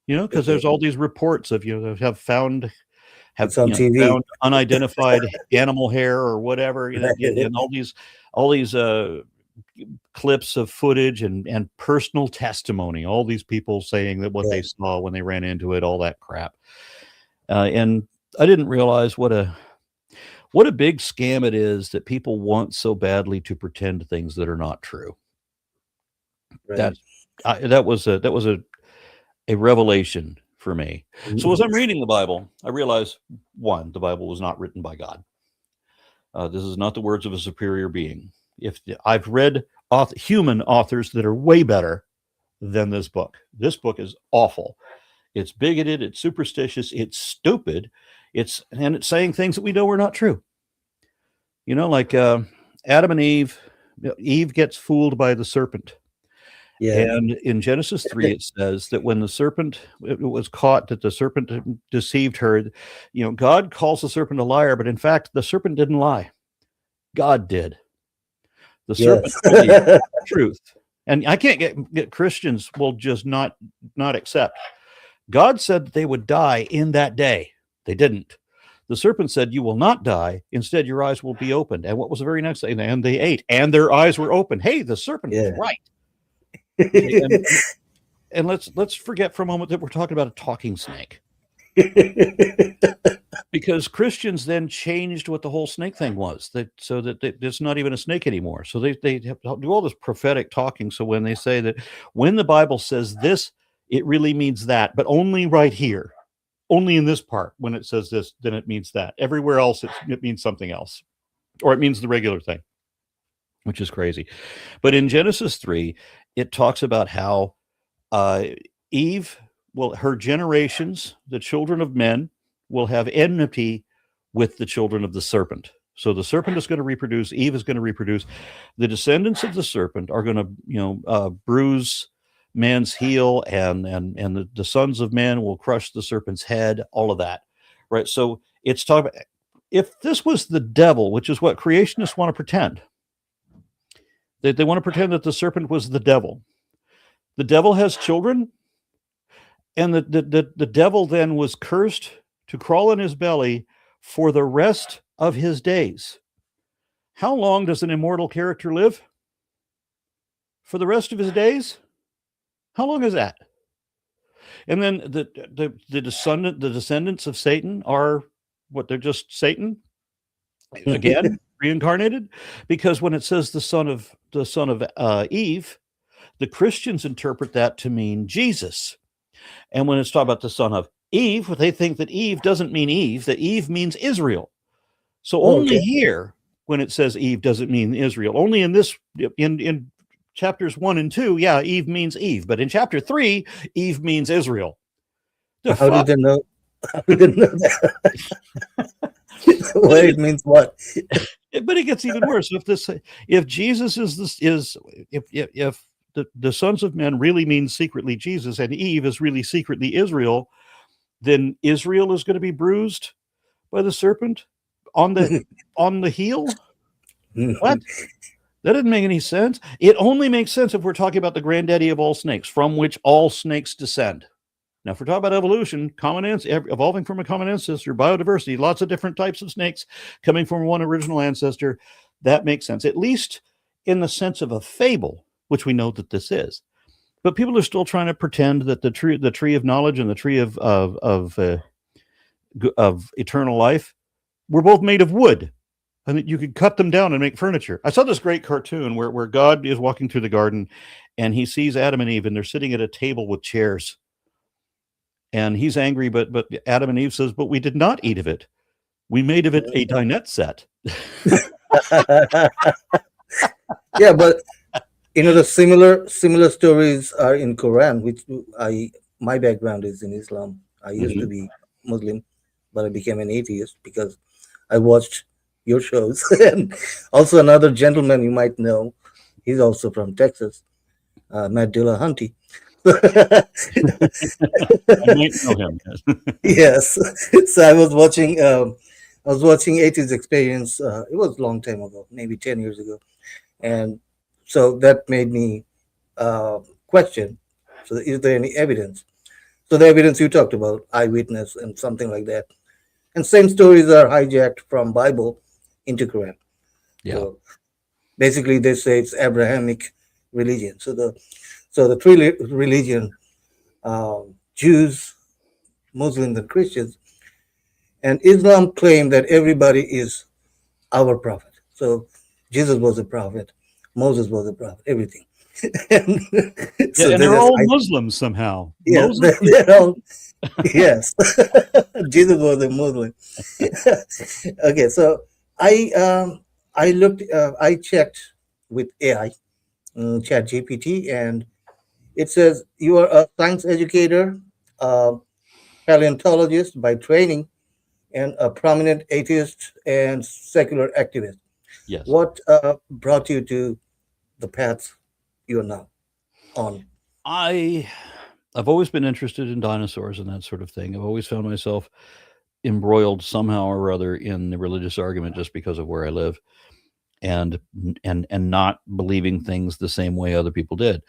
because Okay. there's all these reports of have It's on TV. found unidentified animal hair or whatever, Right. and all these clips of footage and personal testimony, all these people saying that what they Yeah. saw when they ran into it, all that crap. And I didn't realize what a big scam it is that people want so badly to pretend things that are not true. Right. That that was a revelation for me. So as I'm reading the Bible, I realize, one, the Bible was not written by God. This is not the words of a superior being. If I've read human authors that are way better than this book. This book is awful. It's bigoted. It's superstitious. It's stupid. It's saying things that we know are not true. Like Adam and Eve. Eve gets fooled by the serpent. Yeah. And in Genesis 3, it says that when the serpent was caught, that the serpent deceived her. God calls the serpent a liar, but in fact, the serpent didn't lie. God did. The serpent Yes. told the truth. And I can't get Christians will just not accept. God said that they would die in that day. They didn't. The serpent said, "You will not die. Instead, your eyes will be opened." And what was the very next thing? And they ate, and their eyes were open. Hey, the serpent was right. And let's forget for a moment that we're talking about a talking snake, because Christians then changed what the whole snake thing was, so that it's not even a snake anymore. So they do all this prophetic talking. So when they say that when the Bible says this, it really means that, but only right here, only in this part. When it says this, then it means that. Everywhere else, it means something else, or it means the regular thing, which is crazy. But in Genesis 3, it talks about how Eve, her generations, the children of men, will have enmity with the children of the serpent. So the serpent is going to reproduce. Eve is going to reproduce. The descendants of the serpent are going to, bruise man's heel, and the sons of men will crush the serpent's head. All of that, right? So it's talking about, if this was the devil, which is what creationists want to pretend. They want to pretend that the serpent was the devil. The devil has children, and the devil then was cursed to crawl in his belly for the rest of his days. How long does an immortal character live? For the rest of his days? How long is that? And then the descendants of Satan are what? They're just Satan again, reincarnated, because when it says the son of Eve, the Christians interpret that to mean Jesus. And when it's talking about the son of Eve, they think that Eve doesn't mean Eve, that Eve means Israel. So only here, when it says Eve, doesn't mean Israel. Only in this, in chapters 1 and 2, yeah, Eve means Eve. But in chapter 3, Eve means Israel. How did they know? How did they know that? What it means? What? But it gets even worse. If Jesus if the sons of men really means secretly Jesus, and Eve is really secretly Israel, then Israel is going to be bruised by the serpent on the heel. What? That didn't make any sense. It only makes sense if we're talking about the granddaddy of all snakes, from which all snakes descend. Now, if we're talking about evolution, evolving from a common ancestor, biodiversity, lots of different types of snakes coming from one original ancestor, that makes sense, at least in the sense of a fable, which we know that this is. But people are still trying to pretend that the tree of knowledge and the tree of eternal life were both made of wood, and that you could cut them down and make furniture. I saw this great cartoon where God is walking through the garden, and he sees Adam and Eve, and they're sitting at a table with chairs. And he's angry, but Adam and Eve says, "But we did not eat of it. We made of it a dinette set." Yeah, but the similar stories are in Quran, which my background is in Islam. I used to be Muslim, but I became an atheist because I watched your shows. And also another gentleman you might know, he's also from Texas, Matt Dillahunty. I might know him. Yes. So I was watching 80s Experience. It was a long time ago, maybe 10 years ago. And So that made me question. So is there any evidence? So the evidence you talked about, eyewitness and something like that, and same stories are hijacked from Bible into Quran. Yeah. So basically, they say it's Abrahamic religion. So the three religion, Jews, Muslims, and Christians, and Islam claim that everybody is our prophet. So Jesus was a prophet, Moses was a prophet, everything. And Yeah, so and they they're just, all Muslims somehow. yeah, Moses was they're all, yes. Jesus was a Muslim. Okay, so I looked, I checked with AI, Chat GPT, and it says you are a science educator, a paleontologist by training, and a prominent atheist and secular activist. yes. What brought you to the path you're now on? I I've always been interested in dinosaurs and that sort of thing. I've always found myself embroiled somehow or other in the religious argument just because of where I live, and and not believing things the same way other people did.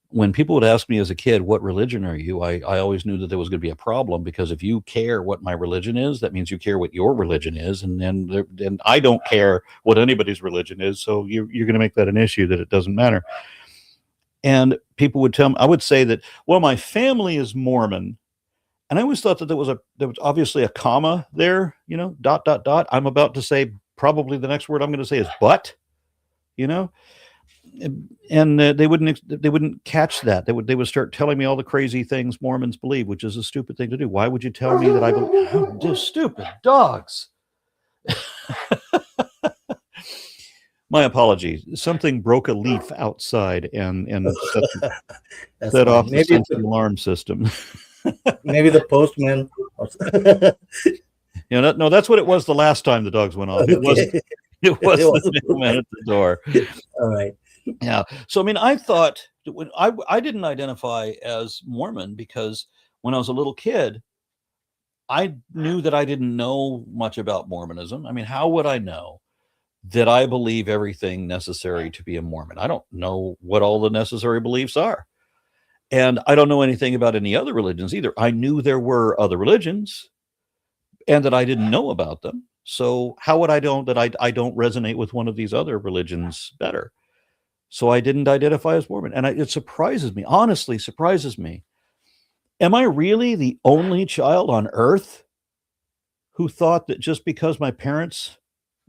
When people would ask me as a kid, "What religion are you?" I always knew that there was going to be a problem, because if you care what my religion is, that means you care what your religion is, and then I don't care what anybody's religion is. So you're going to make that an issue that it doesn't matter. And people would tell me, I would say that, well, my family is Mormon. And I always thought that there was obviously a comma there, dot, dot, dot. I'm about to say, probably the next word I'm going to say is but, you know, and they wouldn't catch that. They would start telling me all the crazy things Mormons believe, which is a stupid thing to do. Why would you tell me that I believe? Oh, stupid dogs. My apologies. Something broke a leaf outside and That's set off fine. the sensory alarm system. Maybe the postman. No, that's what it was the last time the dogs went off. It wasn't. Okay. It It was was the mailman at the door. all right. Yeah. So I mean, I thought that when I didn't identify as Mormon because when I was a little kid, I knew that I didn't know much about Mormonism. I mean, how would I know that I believe everything necessary to be a Mormon? I don't know what all the necessary beliefs are. And I don't know anything about any other religions either. I knew there were other religions and that I didn't know about them. So how would I know that I don't resonate with one of these other religions better? So I didn't identify as Mormon. And it surprises me, honestly surprises me. Am I really the only child on earth who thought that just because my parents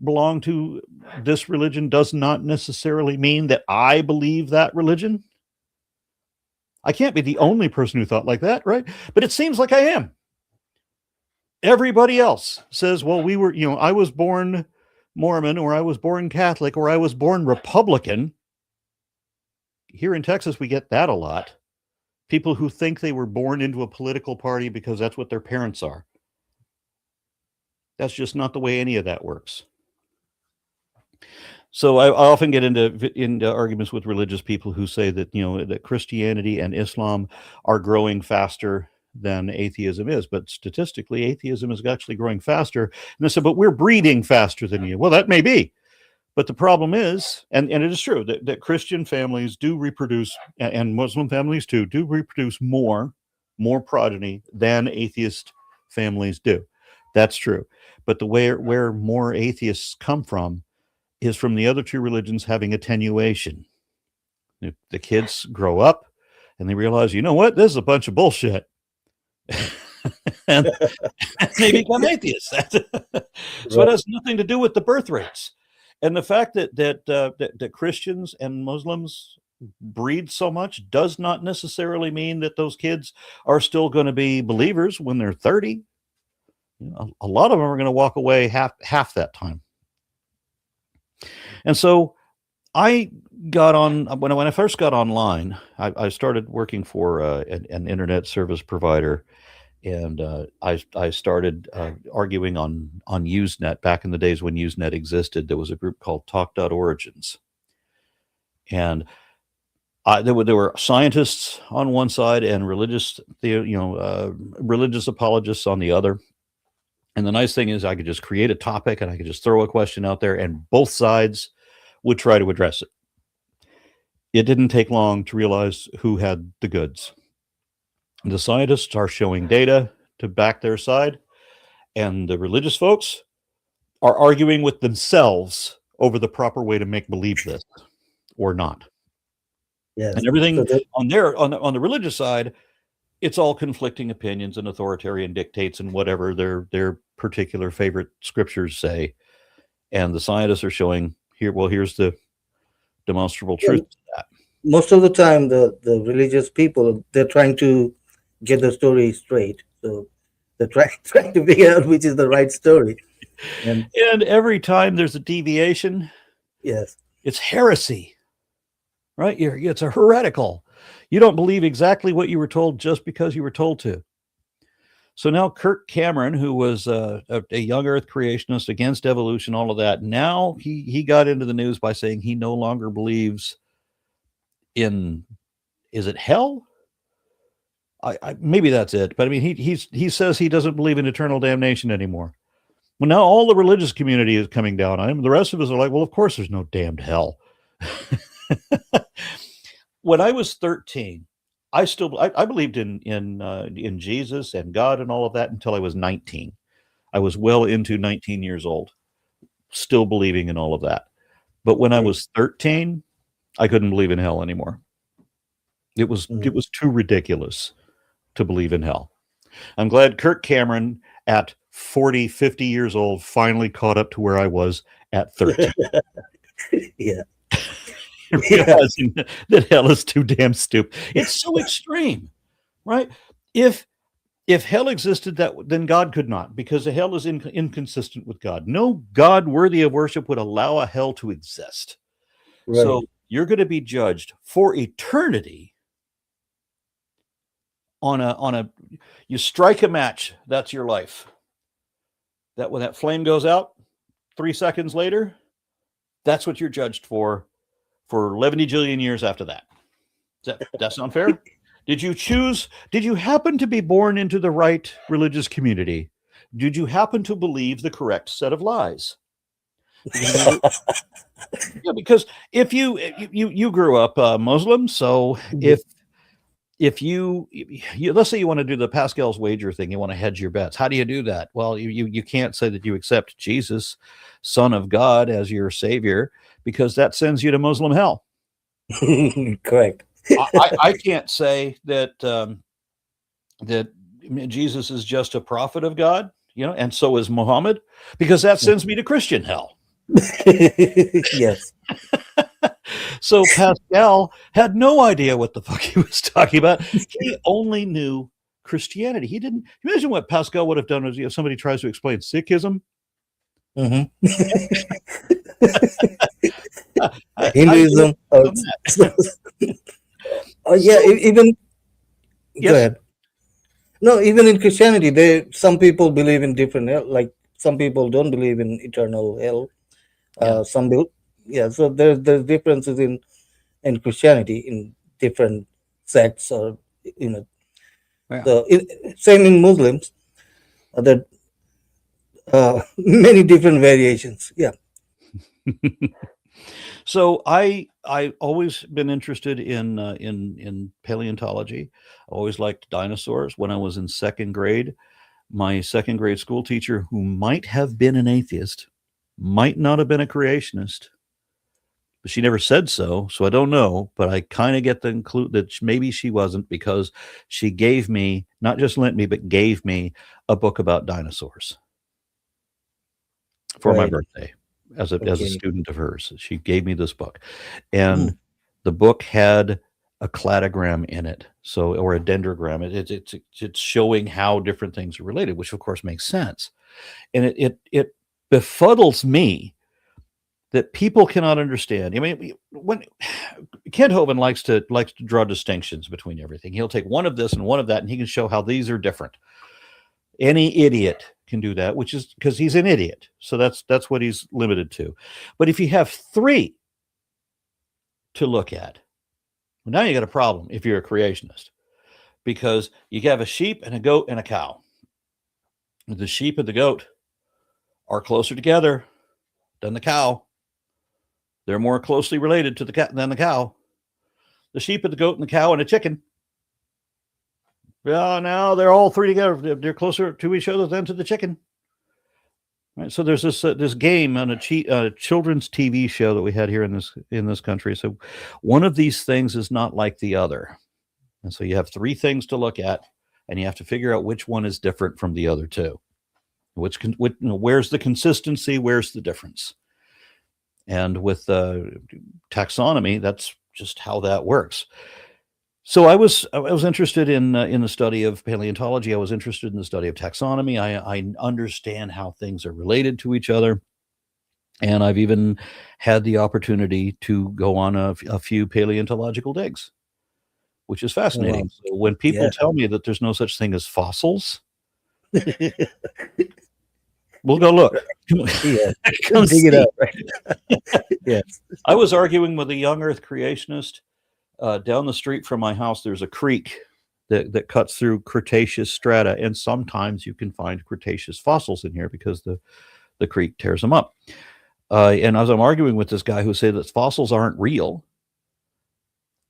belong to this religion does not necessarily mean that I believe that religion? I can't be the only person who thought like that, right? But it seems like I am. Everybody else says, well, I was born Mormon, or I was born Catholic, or I was born Republican. Here in Texas, we get that a lot. People who think they were born into a political party because that's what their parents are. That's just not the way any of that works. So I often get into arguments with religious people who say that that Christianity and Islam are growing faster than atheism is, but statistically, atheism is actually growing faster. And they say, but we're breeding faster than you. Well, that may be, but the problem is, and it is true that Christian families do reproduce, and Muslim families too, do reproduce more progeny than atheist families do. That's true. But the where more atheists come from is from the other two religions having attenuation. The kids grow up and they realize, you know what, this is a bunch of bullshit. and they become atheists. So it has nothing to do with the birth rates. And the fact that Christians and Muslims breed so much does not necessarily mean that those kids are still going to be believers when they're 30. A lot of them are going to walk away half that time. And so I got on when I first got online. I started working for an internet service provider, and I started arguing on Usenet back in the days when Usenet existed. There was a group called Talk.Origins, and there were scientists on one side and religious apologists on the other. And the nice thing is I could just create a topic and I could just throw a question out there, and both sides would try to address it. it didn't take long to realize who had the goods. The scientists are showing data to back their side, and the religious folks are arguing with themselves over the proper way to make believe this or not. Yes. And everything on the religious side, it's all conflicting opinions and authoritarian dictates and whatever their particular favorite scriptures say. And the scientists are showing here, well, here's the demonstrable truth to that. Most of the time, the religious people, they're trying to get the story straight. So they're trying to figure out which is the right story. And every time there's a deviation, yes, it's heresy, right? It's a heretical. You don't believe exactly what you were told just because you were told to. So now Kirk Cameron, who was a young Earth creationist against evolution, all of that, now he got into the news by saying he no longer believes in, is it hell? I maybe that's it, but I mean he says he doesn't believe in eternal damnation anymore. Well, now all the religious community is coming down on him. The rest of us are like, well, of course there's no damned hell. When I was 13, I believed in Jesus and God and all of that until I was 19. I was well into 19 years old, still believing in all of that. But when I was 13, I couldn't believe in hell anymore. It was too ridiculous to believe in hell. I'm glad Kirk Cameron at 40, 50 years old finally caught up to where I was at 13. Yeah. Realizing that hell is too damn stupid. It's so extreme, right? If hell existed, then God could not, because the hell is inconsistent with God. No God worthy of worship would allow a hell to exist. Right. So you're going to be judged for eternity on a you strike a match, that's your life. That when that flame goes out 3 seconds later, that's what you're judged for 11 jillion years after that. Does that sound fair? Did you happen to be born into the right religious community? Did you happen to believe the correct set of lies? Yeah, because if you grew up Muslim, so if you let's say you want to do the Pascal's wager thing, you want to hedge your bets. How do you do that? Well, you can't say that you accept Jesus, Son of God, as your savior, because that sends you to Muslim hell. Correct. I can't say that that Jesus is just a prophet of God, and so is Muhammad, because that sends me to Christian hell. Yes. So Pascal had no idea what the fuck he was talking about. He only knew Christianity. He didn't imagine what Pascal would have done if somebody tries to explain Sikhism. Hinduism. Even yes. Go ahead. No, even in Christianity, some people believe in different hell. Like some people don't believe in eternal hell. Some do. Yeah, so there's differences in Christianity in different sects, or So same in Muslims. There many different variations. Yeah. So I always been interested in paleontology. I always liked dinosaurs. When I was in second grade, my second grade school teacher, who might have been an atheist, might not have been a creationist, but she never said so. So I don't know, but I kind of get the clue that maybe she wasn't, because she gave me, not just lent me, but gave me a book about dinosaurs for my birthday. As a student of hers, she gave me this book, and the book had a cladogram in it, or a dendrogram. It's showing how different things are related, which of course makes sense. And it befuddles me that people cannot understand. I mean, when Kent Hovind likes to draw distinctions between everything, he'll take one of this and one of that, and he can show how these are different. Any idiot can do that, which is because he's an idiot. So that's what he's limited to. But if you have three to look at, well, now you got a problem if you're a creationist, because you have a sheep and a goat and a cow. The sheep and the goat are closer together than the cow. They're more closely related to the cat than the cow. the sheep and the goat and the cow and a chicken. Well, now they're all three together. They're closer to each other than to the chicken. Right. So there's this game on a children's TV show that we had here in this country. So one of these things is not like the other, and so you have three things to look at, and you have to figure out which one is different from the other two. Where's the consistency? Where's the difference? And with taxonomy, that's just how that works. So I was interested in the study of paleontology. I was interested in the study of taxonomy. I understand how things are related to each other, and I've even had the opportunity to go on a few paleontological digs, which is fascinating. Wow. So when people tell me that there's no such thing as fossils, we'll go look. Come dig it up. Right? Yes. I was arguing with a young Earth creationist. Down the street from my house, there's a creek that cuts through Cretaceous strata, and sometimes you can find Cretaceous fossils in here because the creek tears them up. And as I'm arguing with this guy who said that fossils aren't real,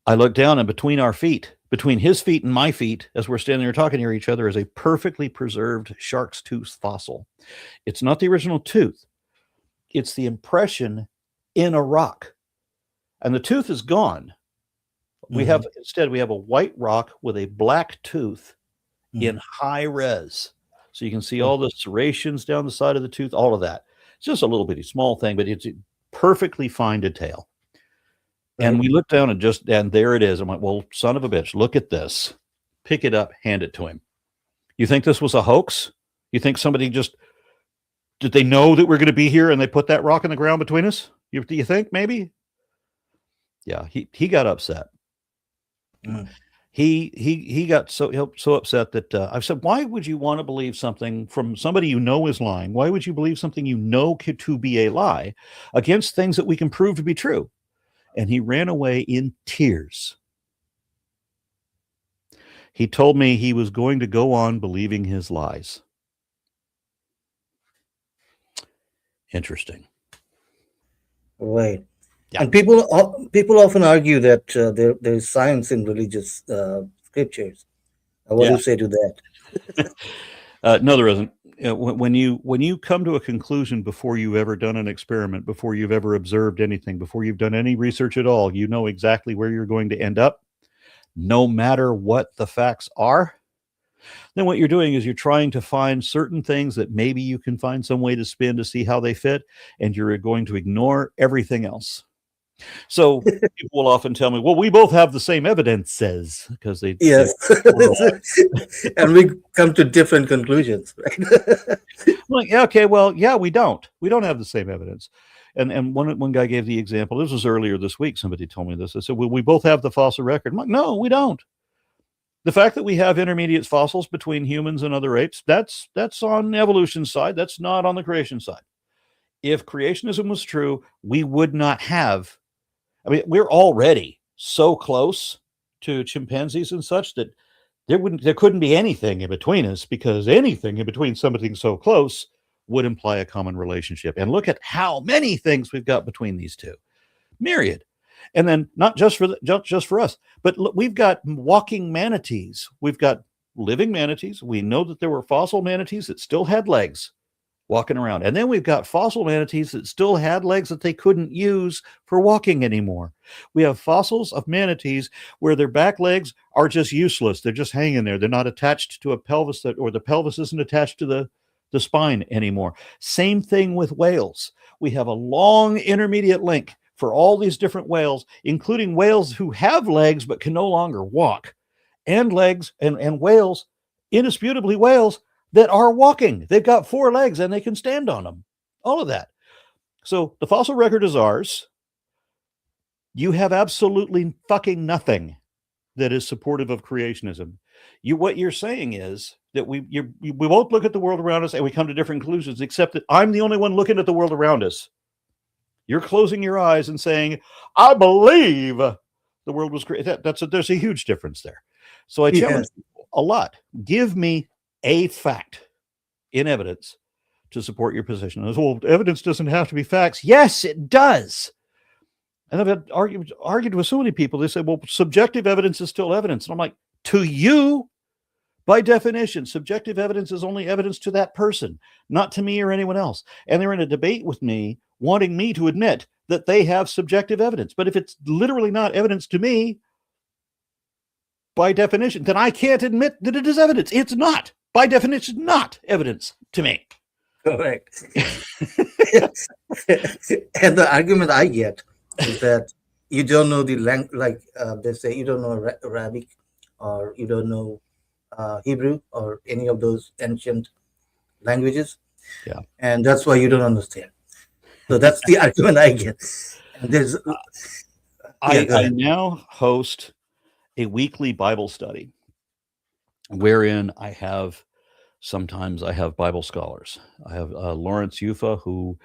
I look down, and between our feet, between his feet and my feet, as we're standing there talking to each other, is a perfectly preserved shark's tooth fossil. It's not the original tooth. It's the impression in a rock. And the tooth is gone. We have a white rock with a black tooth in high res. So you can see all the serrations down the side of the tooth, all of that. It's just a little bitty small thing, but it's perfectly fine detail. Right. And we look down and there it is. I'm like, well, son of a bitch, look at this. Pick it up, hand it to him. You think this was a hoax? You think somebody did they know that we're going to be here and they put that rock in the ground between us? Do you think maybe? Yeah, he got upset. He got so upset that I said, why would you want to believe something from somebody you know is lying? Why would you believe something you know to be a lie against things that we can prove to be true? And he ran away in tears. He told me he was going to go on believing his lies. Interesting. Right. Yeah. And people often argue that there is science in religious scriptures. What do you say to that? No, there isn't. When you come to a conclusion before you've ever done an experiment, before you've ever observed anything, before you've done any research at all, you know exactly where you're going to end up, no matter what the facts are. Then what you're doing is you're trying to find certain things that maybe you can find some way to spin to see how they fit, and you're going to ignore everything else. So people will often tell me, well, we both have the same evidence, says, because they and we come to different conclusions, right? Like, okay, well, yeah, we don't have the same evidence. And one guy gave the example. This was earlier this week. Somebody told me this. I said, well, we both have the fossil record. I'm like, no, we don't. The fact that we have intermediate fossils between humans and other apes, that's on the evolution side. That's not on the creation side. If creationism was true, we would not have. I mean, we're already so close to chimpanzees and such that there couldn't be anything in between us, because anything in between something so close would imply a common relationship. And look at how many things we've got between these two. Myriad. And then not just for us, but look, we've got walking manatees. We've got living manatees. We know that there were fossil manatees that still had legs walking around. And then we've got fossil manatees that still had legs that they couldn't use for walking anymore. We have fossils of manatees where their back legs are just useless. They're just hanging there. They're not attached to a pelvis, or the pelvis isn't attached to the spine anymore. Same thing with whales. We have a long intermediate link for all these different whales, including whales who have legs but can no longer walk, and legs and whales, indisputably whales that are walking. They've got 4 legs and they can stand on them. All of that. So the fossil record is ours. You have absolutely fucking nothing that is supportive of creationism. What you're saying is that we both look at the world around us and we come to different conclusions, except that I'm the only one looking at the world around us. You're closing your eyes and saying, I believe the world was created. There's a huge difference there. So I challenge people a lot. Give me a fact in evidence to support your position. Well, evidence doesn't have to be facts. Yes, it does. And I've had argued with so many people. They say, well, subjective evidence is still evidence. And I'm like, to you, by definition, subjective evidence is only evidence to that person, not to me or anyone else. And they're in a debate with me, wanting me to admit that they have subjective evidence. But if it's literally not evidence to me, by definition, then I can't admit that it is evidence. It's not, by definition, not evidence to me. Correct. And the argument I get is that you don't know the language, like they say, you don't know Arabic, or you don't know Hebrew or any of those ancient languages. Yeah. And that's why you don't understand. So that's the argument I get. And there's, I now host a weekly Bible study wherein sometimes I have Bible scholars. I have Lawrence Yufa, who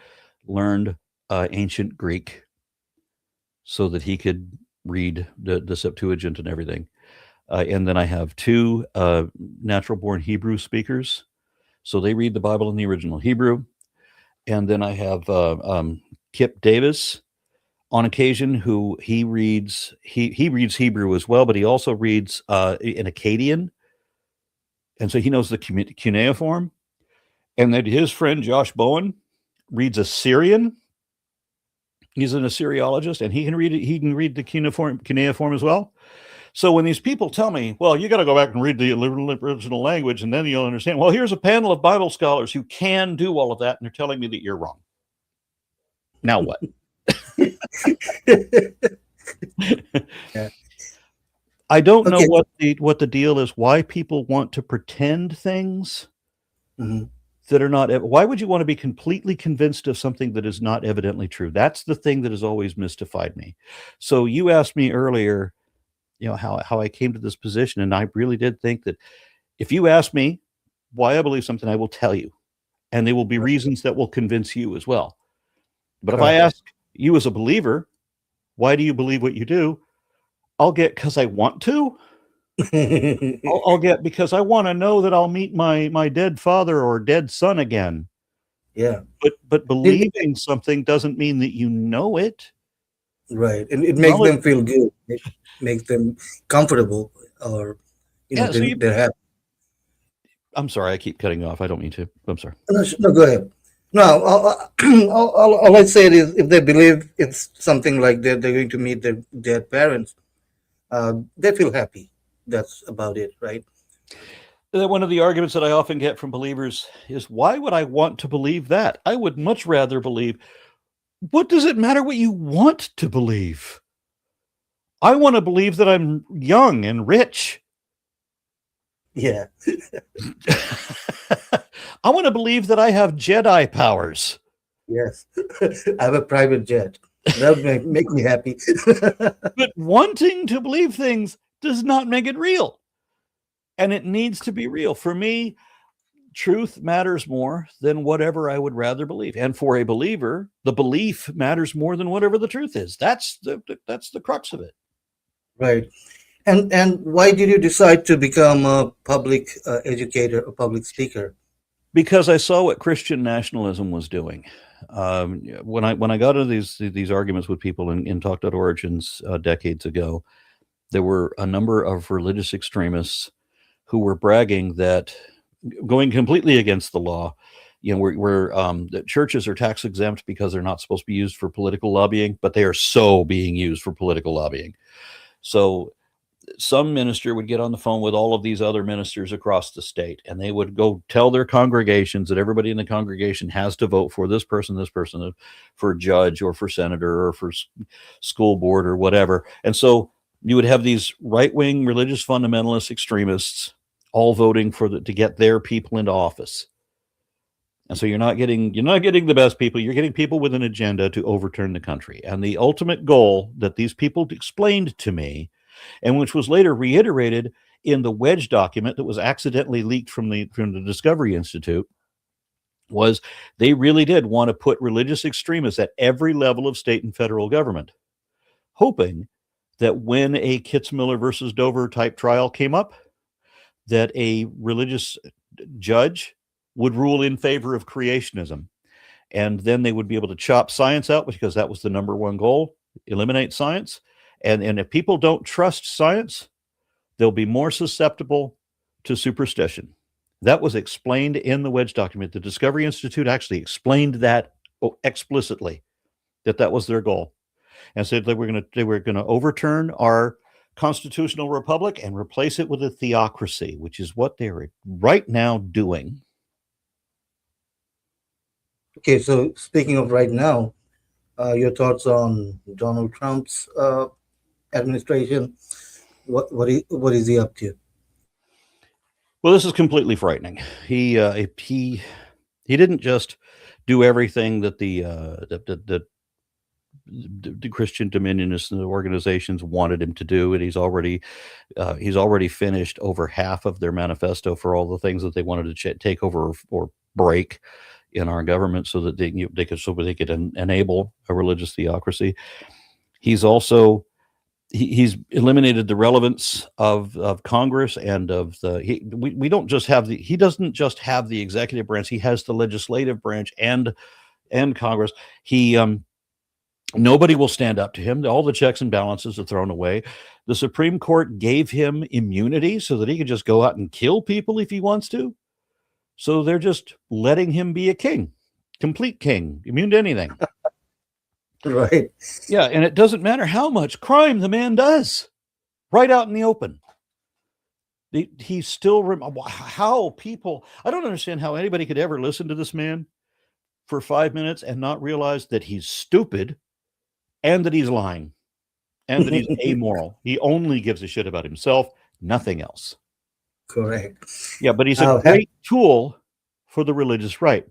learned ancient Greek so that he could read the Septuagint and everything. And then I have two natural-born Hebrew speakers. So they read the Bible in the original Hebrew. And then I have Kip Davis on occasion, who he reads Hebrew as well, but he also reads in Akkadian. And so he knows the cuneiform. And then his friend Josh Bowen reads Assyrian. He's an Assyriologist, and he can read the cuneiform as well. So when these people tell me, well, you got to go back and read the original language, and then you'll understand. Well, here's a panel of Bible scholars who can do all of that, and they're telling me that you're wrong. Now what? Yeah. I don't know what the deal is, why people want to pretend things that are not. Why would you want to be completely convinced of something that is not evidently true? That's the thing that has always mystified me. So you asked me earlier, how I came to this position, and I really did think that if you ask me why I believe something, I will tell you, and there will be reasons that will convince you as well. But if I ask you as a believer, why do you believe what you do? I'll get because I want to. I'll get because I want to know that I'll meet my dead father or dead son again. Yeah. But believing something doesn't mean that you know it. Right. And it makes them feel good. It makes them comfortable, or they're happy. I'm sorry, I keep cutting you off. I don't mean to. I'm sorry. No, go ahead. No, all I said is, if they believe it's something like they're going to meet their parents, they feel happy. That's about it, right? One of the arguments that I often get from believers is, why would I want to believe that? I would much rather believe. What does it matter what you want to believe? I want to believe that I'm young and rich. Yeah. I want to believe that I have Jedi powers. Yes. I have a private jet. That would make me happy. But wanting to believe things does not make it real. And it needs to be real. For me, truth matters more than whatever I would rather believe. And for a believer, the belief matters more than whatever the truth is. That's the crux of it. Right. And why did you decide to become a public educator, a public speaker? Because I saw what Christian nationalism was doing. When I got into these arguments with people in Talk.Origins decades ago, there were a number of religious extremists who were bragging that, going completely against the law, that churches are tax exempt because they're not supposed to be used for political lobbying, but they are so being used for political lobbying. So some minister would get on the phone with all of these other ministers across the state, and they would go tell their congregations that everybody in the congregation has to vote for this person, for judge or for senator or for school board or whatever. And so you would have these right-wing religious fundamentalist extremists all voting to get their people into office. And so you're not getting the best people. You're getting people with an agenda to overturn the country. And the ultimate goal that these people explained to me, and which was later reiterated in the Wedge document that was accidentally leaked from the Discovery Institute, was they really did want to put religious extremists at every level of state and federal government, hoping that when a Kitzmiller versus Dover type trial came up, that a religious judge would rule in favor of creationism. And then they would be able to chop science out, because that was the number one goal. eliminate science. And if people don't trust science, they'll be more susceptible to superstition. That was explained in the Wedge document. The Discovery Institute actually explained that explicitly, that was their goal, and said they were going to overturn our constitutional republic and replace it with a theocracy, which is what they're right now doing. Okay, so speaking of right now, your thoughts on Donald Trump's administration? What is he up to? Well, this is completely frightening. He didn't just do everything that the Christian Dominionist organizations wanted him to do, and he's already finished over half of their manifesto for all the things that they wanted to take over or break in our government, so that they could enable a religious theocracy. He's also he's eliminated the relevance of Congress and of he doesn't just have the executive branch, he has the legislative branch and Congress. Nobody will stand up to him. All the checks and balances are thrown away. The Supreme Court gave him immunity so that he could just go out and kill people if he wants to. So they're just letting him be a king, complete king, immune to anything. Right. Yeah, and it doesn't matter how much crime the man does, right out in the open. He's still how people. I don't understand how anybody could ever listen to this man for 5 minutes and not realize that he's stupid, and that he's lying, and that he's amoral. He only gives a shit about himself, nothing else. Correct. Yeah, but he's a great tool for the religious right.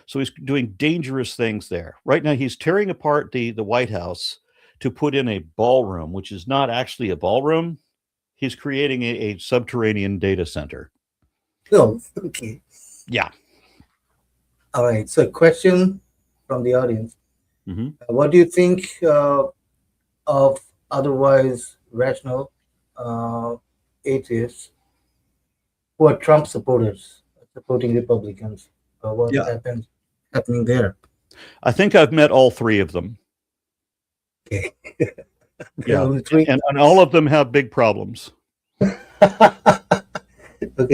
So he's doing dangerous things there. Right now, he's tearing apart the White House to put in a ballroom, which is not actually a ballroom. He's creating a subterranean data center. Oh, okay. Yeah. All right. So, question from the audience. Mm-hmm. What do you think of otherwise rational atheists who are Trump supporters, supporting Republicans? What happening there? I think I've met all three of them. Okay. Yeah, and all of them have big problems. Okay,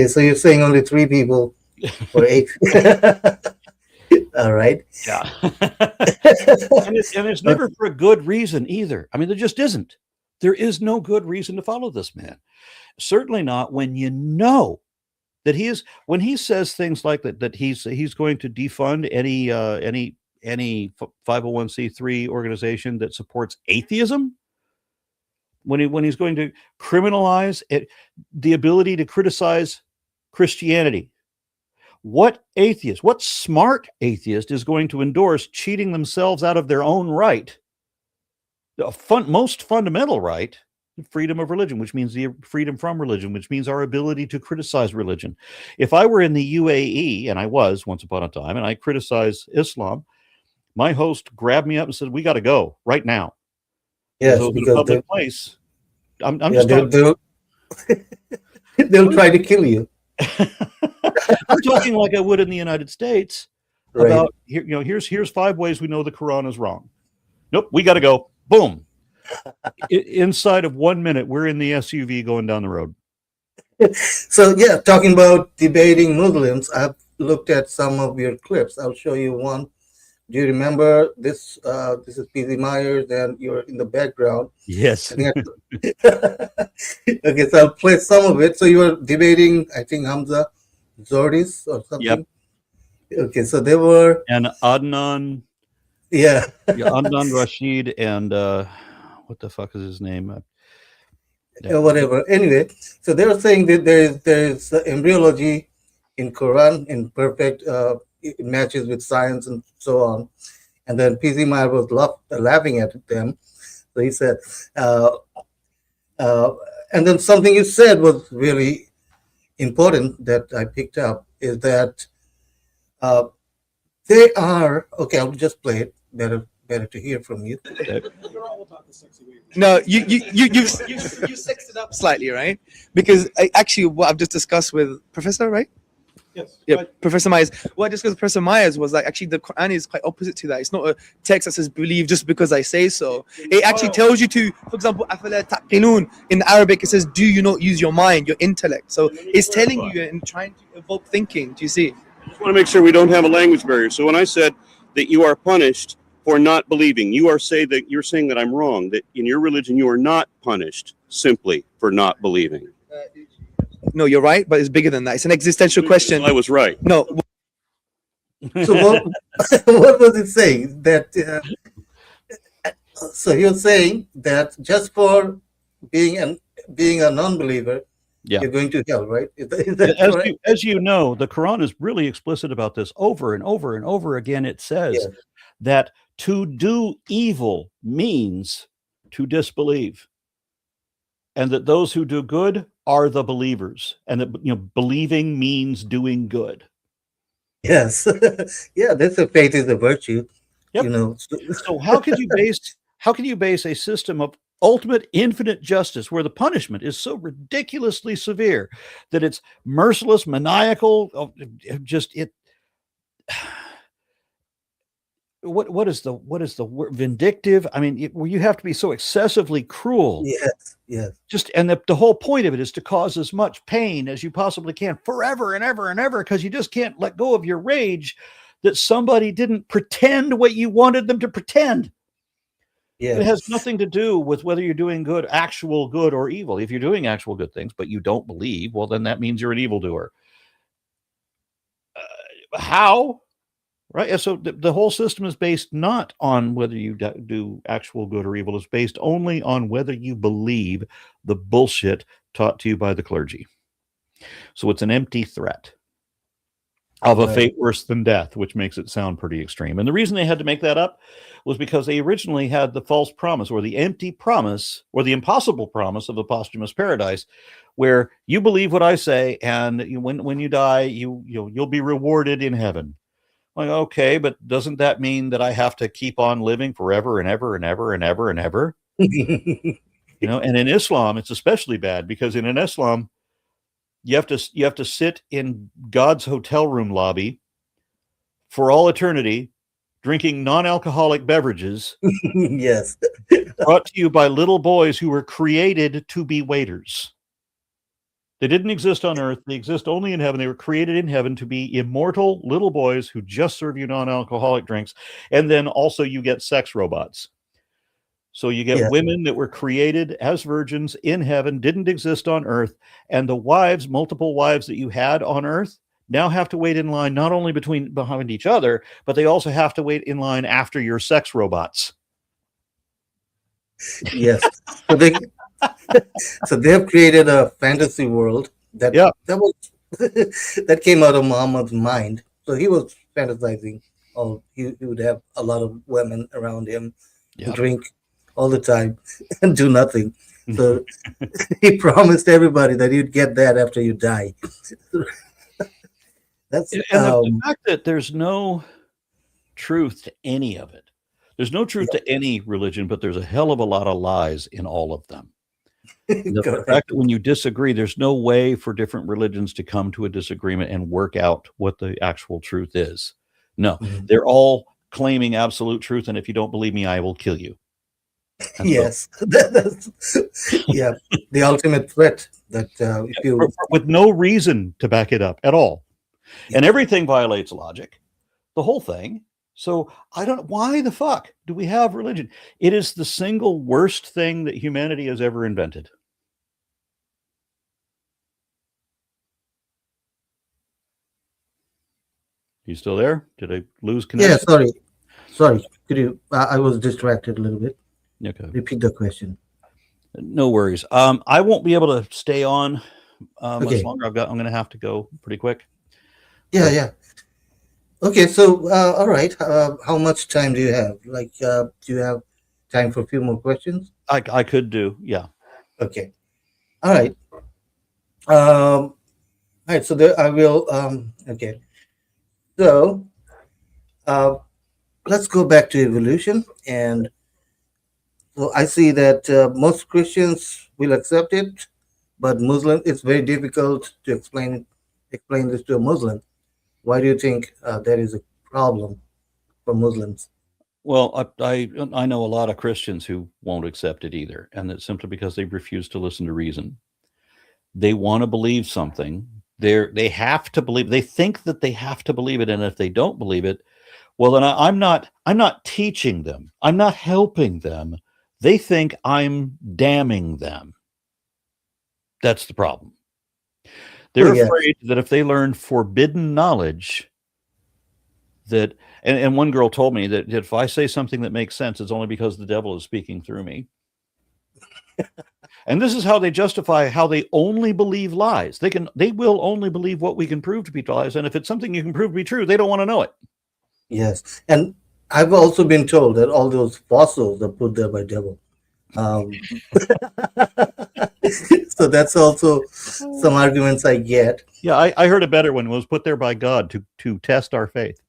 so you're saying only 3 people or 8? All right. Yeah. and it's never for a good reason either. I mean, there just isn't. There is no good reason to follow this man. Certainly not when you know that when he says things like that he's going to defund any 501c3 organization that supports atheism, when he's going to criminalize the ability to criticize Christianity. What smart atheist is going to endorse cheating themselves out of their own right, the most fundamental right, freedom of religion, which means the freedom from religion, which means our ability to criticize religion? If I were in the UAE, and I was once upon a time, and I criticized Islam, my host grabbed me up and said, "We got to go right now." Yes, so because public place. I'm just they'll try to kill you. I'm talking like I would in the United States, right? About here's 5 ways we know the Quran is wrong. Nope, we got to go. Boom. Inside of 1 minute, we're in the SUV going down the road. So yeah, talking about debating Muslims, I've looked at some of your clips. I'll show you one. Do you remember this? This is P.Z. Myers, and you're in the background. Yes. Okay, so I'll play some of it. So you were debating, I think, Hamza Zordis or something. Yep. Okay, so they were... And Adnan. Yeah. Adnan Rashid and what the fuck is his name? Whatever. Anyway, so they were saying that there's embryology in Quran in perfect... it matches with science and so on. And then P.Z. Meyer was laughing at them. So he said, and then something you said was really important that I picked up, is that they are, okay, I'll just play it. Better to hear from you. No, you sexed it up slightly, right? Because actually what I've just discussed with Professor, right? Yeah, Professor Myers. What I discussed with Professor Myers was like actually the Quran is quite opposite to that. It's not a text that says believe just because I say so. It actually tells you to, for example, أَفَلَا تَعْقِلُونَ. In Arabic it says, do you not use your mind, your intellect? So it's telling you and trying to evoke thinking. Do you see? I just want to make sure we don't have a language barrier. So when I said that you are punished for not believing, you're saying that I'm wrong, that in your religion you are not punished simply for not believing. No, you're right, but it's bigger than that. It's an existential question. I was right. No. So what was it saying? That so he was saying that just for being a non-believer, Yeah. you're going to hell, right? Is that correct? As you know, the Quran is really explicit about this over and over and over again. It says Yeah. that to do evil means to disbelieve, and that those who do good are the believers, and that believing means doing good. Yes. Yeah, that's a faith is a virtue. Yep. You know. So how could you base a system of ultimate infinite justice where the punishment is so ridiculously severe that it's merciless, maniacal, what is the word? Vindictive? I mean, where you have to be so excessively cruel. Yes. And the whole point of it is to cause as much pain as you possibly can forever and ever and ever, because you just can't let go of your rage that somebody didn't pretend what you wanted them to pretend. Yeah. It has nothing to do with whether you're doing good, actual good, or evil. If you're doing actual good things, but you don't believe, well, then that means you're an evildoer. How? Right? And so the whole system is based not on whether you do actual good or evil. It's based only on whether you believe the bullshit taught to you by the clergy. So it's an empty threat of a fate worse than death, which makes it sound pretty extreme. And the reason they had to make that up was because they originally had the false promise, or the empty promise, or the impossible promise of a posthumous paradise, where you believe what I say, and when you die, you'll be rewarded in heaven. Like, okay, but doesn't that mean that I have to keep on living forever and ever and ever and ever and ever? And in Islam, it's especially bad, because in Islam, you have to sit in God's hotel room lobby for all eternity, drinking non-alcoholic beverages. Yes. Brought to you by little boys who were created to be waiters. They didn't exist on earth. They exist only in heaven. They were created in heaven to be immortal little boys who just serve you non-alcoholic drinks. And then also you get sex robots. So you get women that were created as virgins in heaven, didn't exist on earth. And the wives, multiple wives that you had on earth, now have to wait in line, not only behind each other, but they also have to wait in line after your sex robots. Yes. So they have created a fantasy world that came out of Muhammad's mind. So he was fantasizing. He would have a lot of women around him, drink all the time, and do nothing. So he promised everybody that you'd get that after you die. That's the fact that there's no truth to any of it. There's no truth to any religion, but there's a hell of a lot of lies in all of them. The fact that when you disagree, there's no way for different religions to come to a disagreement and work out what the actual truth is. No, they're all claiming absolute truth, and if you don't believe me, I will kill you. And yes, that's the ultimate threat. That if you with no reason to back it up at all, and everything violates logic, the whole thing. So why the fuck do we have religion? It is the single worst thing that humanity has ever invented. You still there? Did I lose connection? Yeah, sorry. Could you? I was distracted a little bit. Okay. Repeat the question. No worries. I won't be able to stay on much longer. I'm going to have to go pretty quick. Yeah. Okay, so all right. How much time do you have? Do you have time for a few more questions? I could do, yeah. Okay. All right. All right. So there, I will. Okay. So, let's go back to evolution, and so I see that most Christians will accept it, but Muslim, it's very difficult to explain explain this to a Muslim, why do you think that is a problem for Muslims? Well, I know a lot of Christians who won't accept it either, and that's simply because they refuse to listen to reason. They want to believe something. They have to believe. They think that they have to believe it, and if they don't believe it, well, then I'm not teaching them. I'm not helping them. They think I'm damning them. That's the problem. They're Oh, yeah. afraid that if they learn forbidden knowledge, that and one girl told me that if I say something that makes sense, it's only because the devil is speaking through me. And this is how they justify how they only believe lies. They will only believe what we can prove to be lies, and if it's something you can prove to be true, they don't want to know it. Yes, and I've also been told that all those fossils are put there by devil. So that's also some arguments I get. Yeah, I heard a better one was put there by God to test our faith.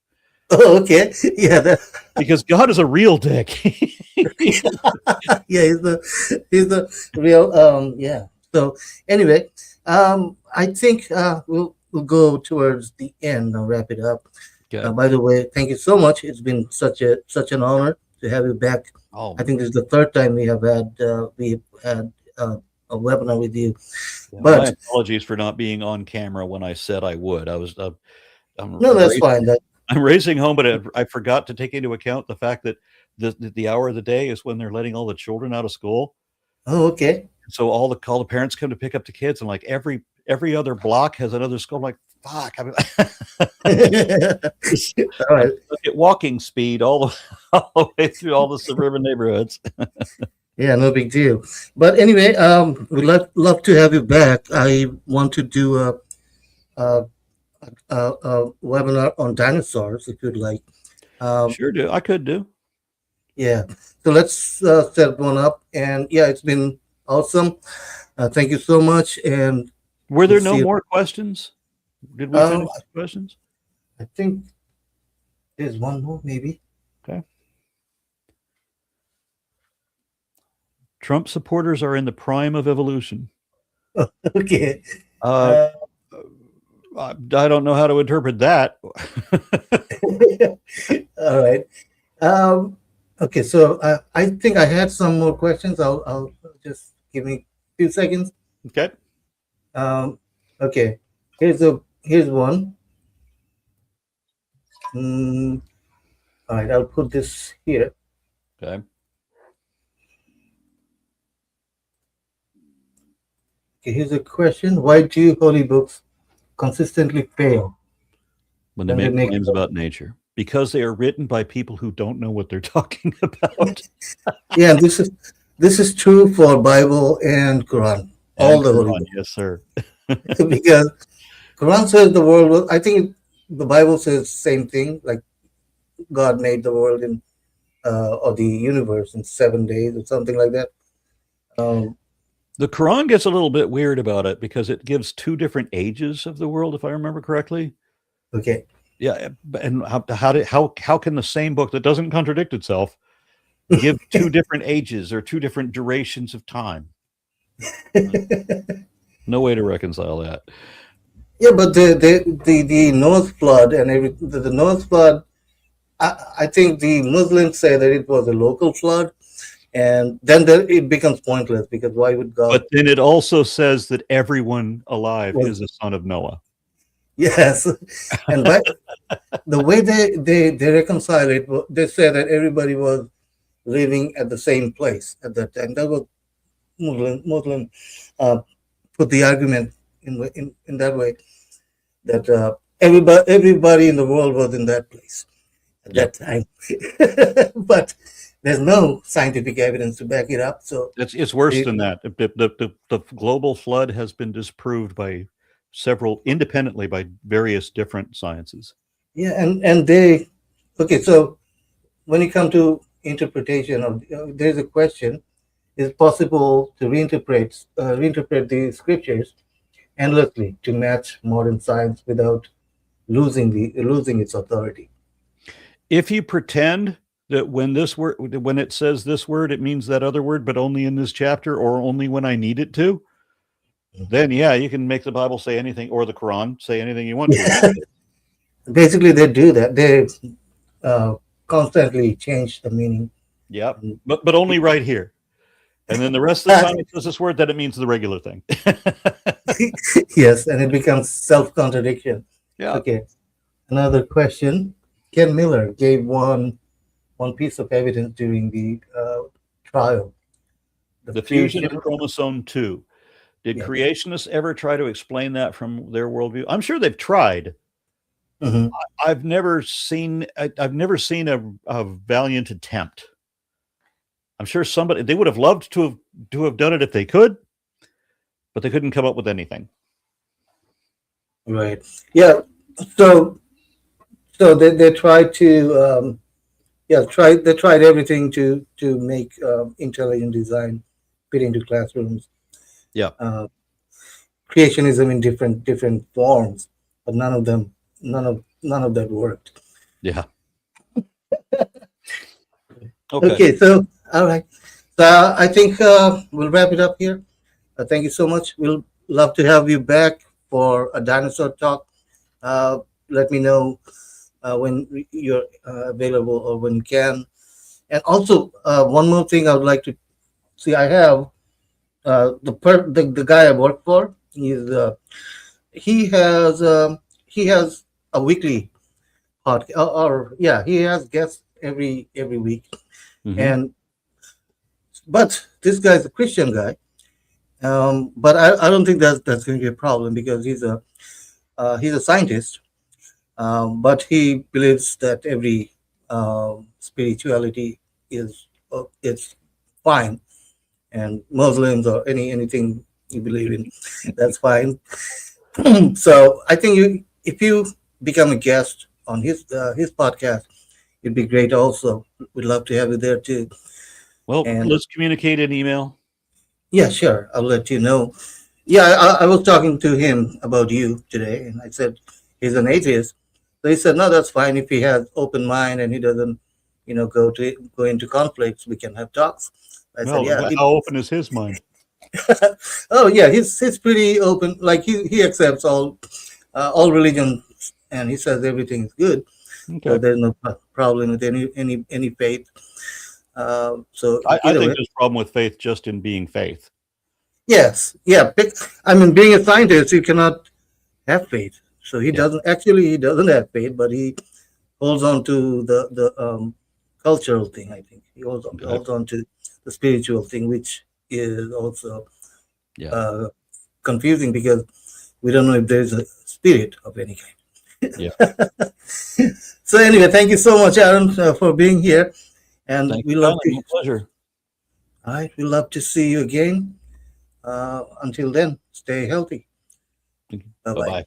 Oh, okay. Yeah, Because God is a real dick. yeah, he's the real yeah. So anyway, I think we'll go towards the end and wrap it up. Okay. By the way, thank you so much. It's been such an honor to have you back. Oh, I think this is the third time we had a webinar with you. yeah, But my apologies for not being on camera when I said I would. no, that's fine. I'm racing home, but I forgot to take into account the fact that the hour of the day is when they're letting all the children out of school. Oh, okay. So all the parents come to pick up the kids, and like every other block has another school. I'm like, fuck. I mean, All right. look at walking speed all the way through all the suburban neighborhoods. Yeah, no big deal. But anyway, we'd love to have you back. I want to do a webinar on dinosaurs if you'd like. Sure do. I could do. Yeah. So let's set one up. And yeah, it's been awesome. Thank you so much. And Were there we'll no see you. more questions? Did we finish the questions? I think there's one more, maybe. Okay. Trump supporters are in the prime of evolution. Okay. I don't know how to interpret that. All right. Okay, so I think I had some more questions. I'll just give me a few seconds. Okay. Okay, here's one. All right, I'll put this here. Okay. Okay, here's a question: why do holy books consistently fail When they make claims about nature? Because they are written by people who don't know what they're talking about. Yeah, this is true for Bible and Quran. All the holy books. Yes, sir. Because Quran says the world was, I think the Bible says the same thing, like God made the world in or the universe in 7 days or something like that. The Quran gets a little bit weird about it because it gives two different ages of the world, if I remember correctly. Okay. Yeah, and how can the same book that doesn't contradict itself give two different ages or two different durations of time? No way to reconcile that. Yeah, but the Noah's flood and the Noah's flood, I think the Muslims say that it was a local flood, and then it becomes pointless because why would God? But then it also says that everyone alive is a son of Noah. Yes, and the way they reconcile it, they say that everybody was living at the same place at that time. That was Muslim put the argument in that way, that everybody in the world was in that place at that time. But there's no scientific evidence to back it up. So it's worse than that. The global flood has been disproved by independently by various different sciences. Yeah, and they okay. So when you come to interpretation of, there's a question: is it possible to reinterpret the scriptures endlessly to match modern science without losing its authority? If you pretend that when it says this word, it means that other word, but only in this chapter or only when I need it to, then yeah, you can make the Bible say anything, or the Quran say anything you want to. Basically, they do that. They constantly change the meaning. Yep, but only right here. And then the rest of the time it says this word, then it means the regular thing. Yes, and it becomes self-contradiction. Yeah. Okay. Another question. Ken Miller gave one piece of evidence during the trial. The fusion of chromosome 2. Did Yeah. creationists ever try to explain that from their worldview? I'm sure they've tried. Mhm. I've never seen a valiant attempt. I'm sure they would have loved to have done it if they could, but they couldn't come up with anything. Right. Yeah. So they tried to they tried everything to make intelligent design fit into classrooms. Yeah. Creationism in different forms, but none of that worked. Yeah. Okay. So all right. So I think we'll wrap it up here. Thank you so much. We'll love to have you back for a dinosaur talk. Let me know when you're available or when you can. And also, one more thing I would like to see. I have the guy I work for. He has a weekly podcast, or yeah, he has guests every week. Mhm. But this guy's a Christian guy. But I don't think that's going to be a problem because he's a scientist. But he believes that every spirituality is it's fine, and Muslims or anything you believe in, that's fine. So I think if you become a guest on his podcast, it'd be great. Also, we'd love to have you there too. Well, And let's communicate in email. yeah, sure, I'll let you know. Yeah, I was talking to him about you today, and I said he's an atheist. So he said, no, that's fine. If he has open mind and he doesn't, go into conflicts, we can have talks. I said, Well, yeah. how open is his mind? Oh yeah, he's pretty open. Like he accepts all religions, and he says everything is good. So Okay. there's no problem with any faith. So I either think way, there's a problem with faith just in being faith. yes, yeah. I mean, being a scientist, you cannot have faith. So he Yeah. doesn't have faith, but he holds on to the cultural thing. I think he holds on to the spiritual thing, which is also Yeah. confusing because we don't know if there's a spirit of any kind. Yeah. So anyway, thank you so much, Aaron, for being here, and Thank we you, love Colin. to. My pleasure. All right, we love to see you again. Until then, stay healthy. Thank you. Bye bye. Bye-bye.